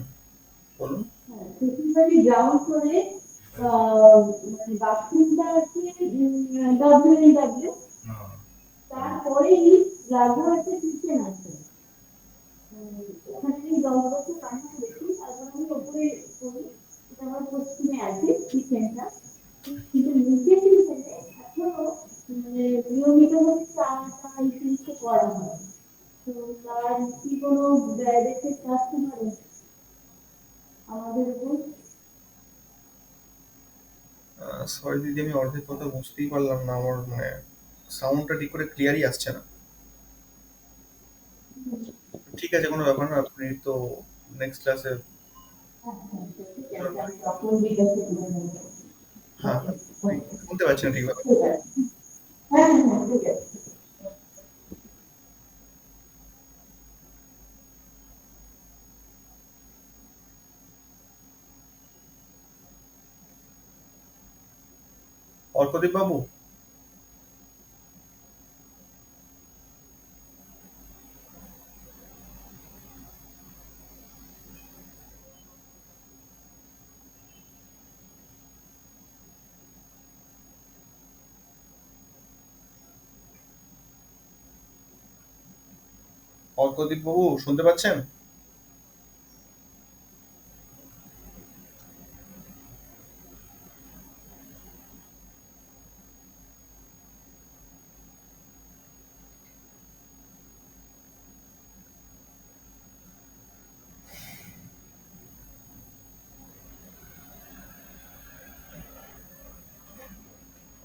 B: বলুন।
F: হ্যাঁ, শ্বশুর বাড়ি গ্রাউন্ড ফ্লোরে মানে বাথরুমটা আছে ডাব্লিউ, তারপরেই রান্নাঘরটা কিচেন আছে। ওখানে আমি 10 বছর রান্না করেছি, তারপর আমি ওপরে করি। এটা আমার পশ্চিমে আছে কিচেনটা, কিন্তু নিচে কিচেনে এখনো মানে নিয়মিত ভাবে চা টা এই সমস্ত করা হয়। তো তার কি কোনো ডাইরেক্ট কাস্টমার আমাদের উপর?
B: সরি দিদি, আমি অর্ধেক কথা বুঝতেই পারলাম না, আমার মানে সাউন্ডটা ঠিক করে ক্লিয়ারই আসছে না। ঠিক আছে, কোনো ব্যাপার না, আপনি তো নেক্সট ক্লাসে
F: ঠিক আছে, আমি তখন জিজ্ঞাসা করে নেবো।
B: হ্যাঁ,
F: ওকে,
B: হ্যাঁ,
F: ওকে,
B: শুনতে পাচ্ছি না ঠিকভাবে।
F: ঠিক আছে। হ্যাঁ, হ্যাঁ, ঠিক আছে।
B: অর্কদীপ বাবু, অর্কদীপ বাবু শুনতে পাচ্ছেন?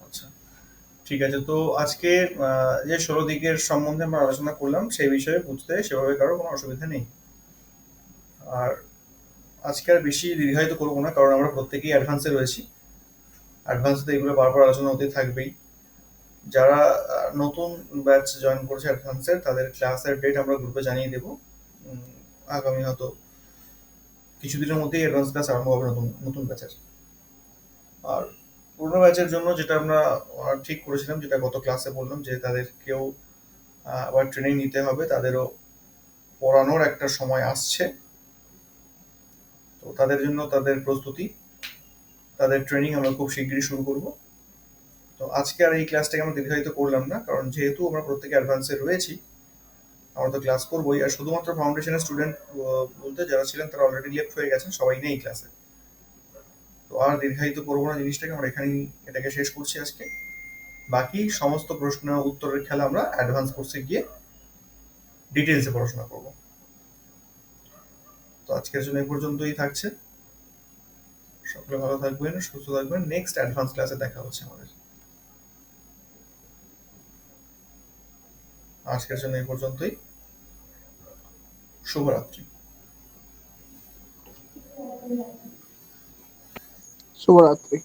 B: আচ্ছা, ঠিক আছে, তো আজকে যে 16 দিকের সম্বন্ধে আমরা আলোচনা করলাম সেই বিষয়ে বুঝতে সেভাবে কারো কোনো অসুবিধা নেই। আর আজকে আর বেশি দীর্ঘায়িত করবো না, কারণ আমরা প্রত্যেকেই অ্যাডভান্সে রয়েছি, অ্যাডভান্সে তো এগুলো বারবার আলোচনা হতে থাকবেই। যারা নতুন ব্যাচ জয়েন করছে অ্যাডভান্সের, তাদের ক্লাসের ডেট আমরা গ্রুপে জানিয়ে দেবো। উম, আগামী হয়তো কিছুদিনের মধ্যেই অ্যাডভান্স ক্লাস আরম্ভ হবে নতুন নতুন ব্যাচের। আর পুরোনো ব্যাচের জন্য যেটা আমরা ঠিক করেছিলাম, যেটা গত ক্লাসে বললাম, যে তাদেরকেও আবার ট্রেনিং নিতে হবে, তাদেরও পড়ানোর একটা সময় আসছে। তো তাদের জন্য তাদের প্রস্তুতি, তাদের ট্রেনিং আমরা খুব শিগগিরই শুরু করব। তো আজকে আর এই ক্লাসটাকে আমরা দীর্ঘায়িত করলাম না, কারণ যেহেতু আমরা প্রত্যেকে অ্যাডভান্সে রয়েছি, আমরা তো ক্লাস করবোই। আর শুধুমাত্র ফাউন্ডেশনের স্টুডেন্ট বলতে যারা ছিলেন তারা অলরেডি লেফট হয়ে গেছেন, সবাই নেই ক্লাসে। তো আর দীর্ঘায়িত করবো না জিনিসটাকে, আমরা এখানেই এটাকে শেষ করছি আজকে। বাকি সমস্ত প্রশ্ন উত্তরের খেলা আমরা অ্যাডভান্স কোর্সে গিয়ে ডিটেলসে পড়াশোনা করবো। তো আজকের জন্য এই পর্যন্তই থাকছে। সকলে ভালো থাকবেন, সুস্থ থাকবেন। নেক্সট অ্যাডভান্স ক্লাসে দেখা হচ্ছে আমাদের। আজকের জন্য এই পর্যন্তই। শুভরাত্রি।
C: শুভরাত্রি।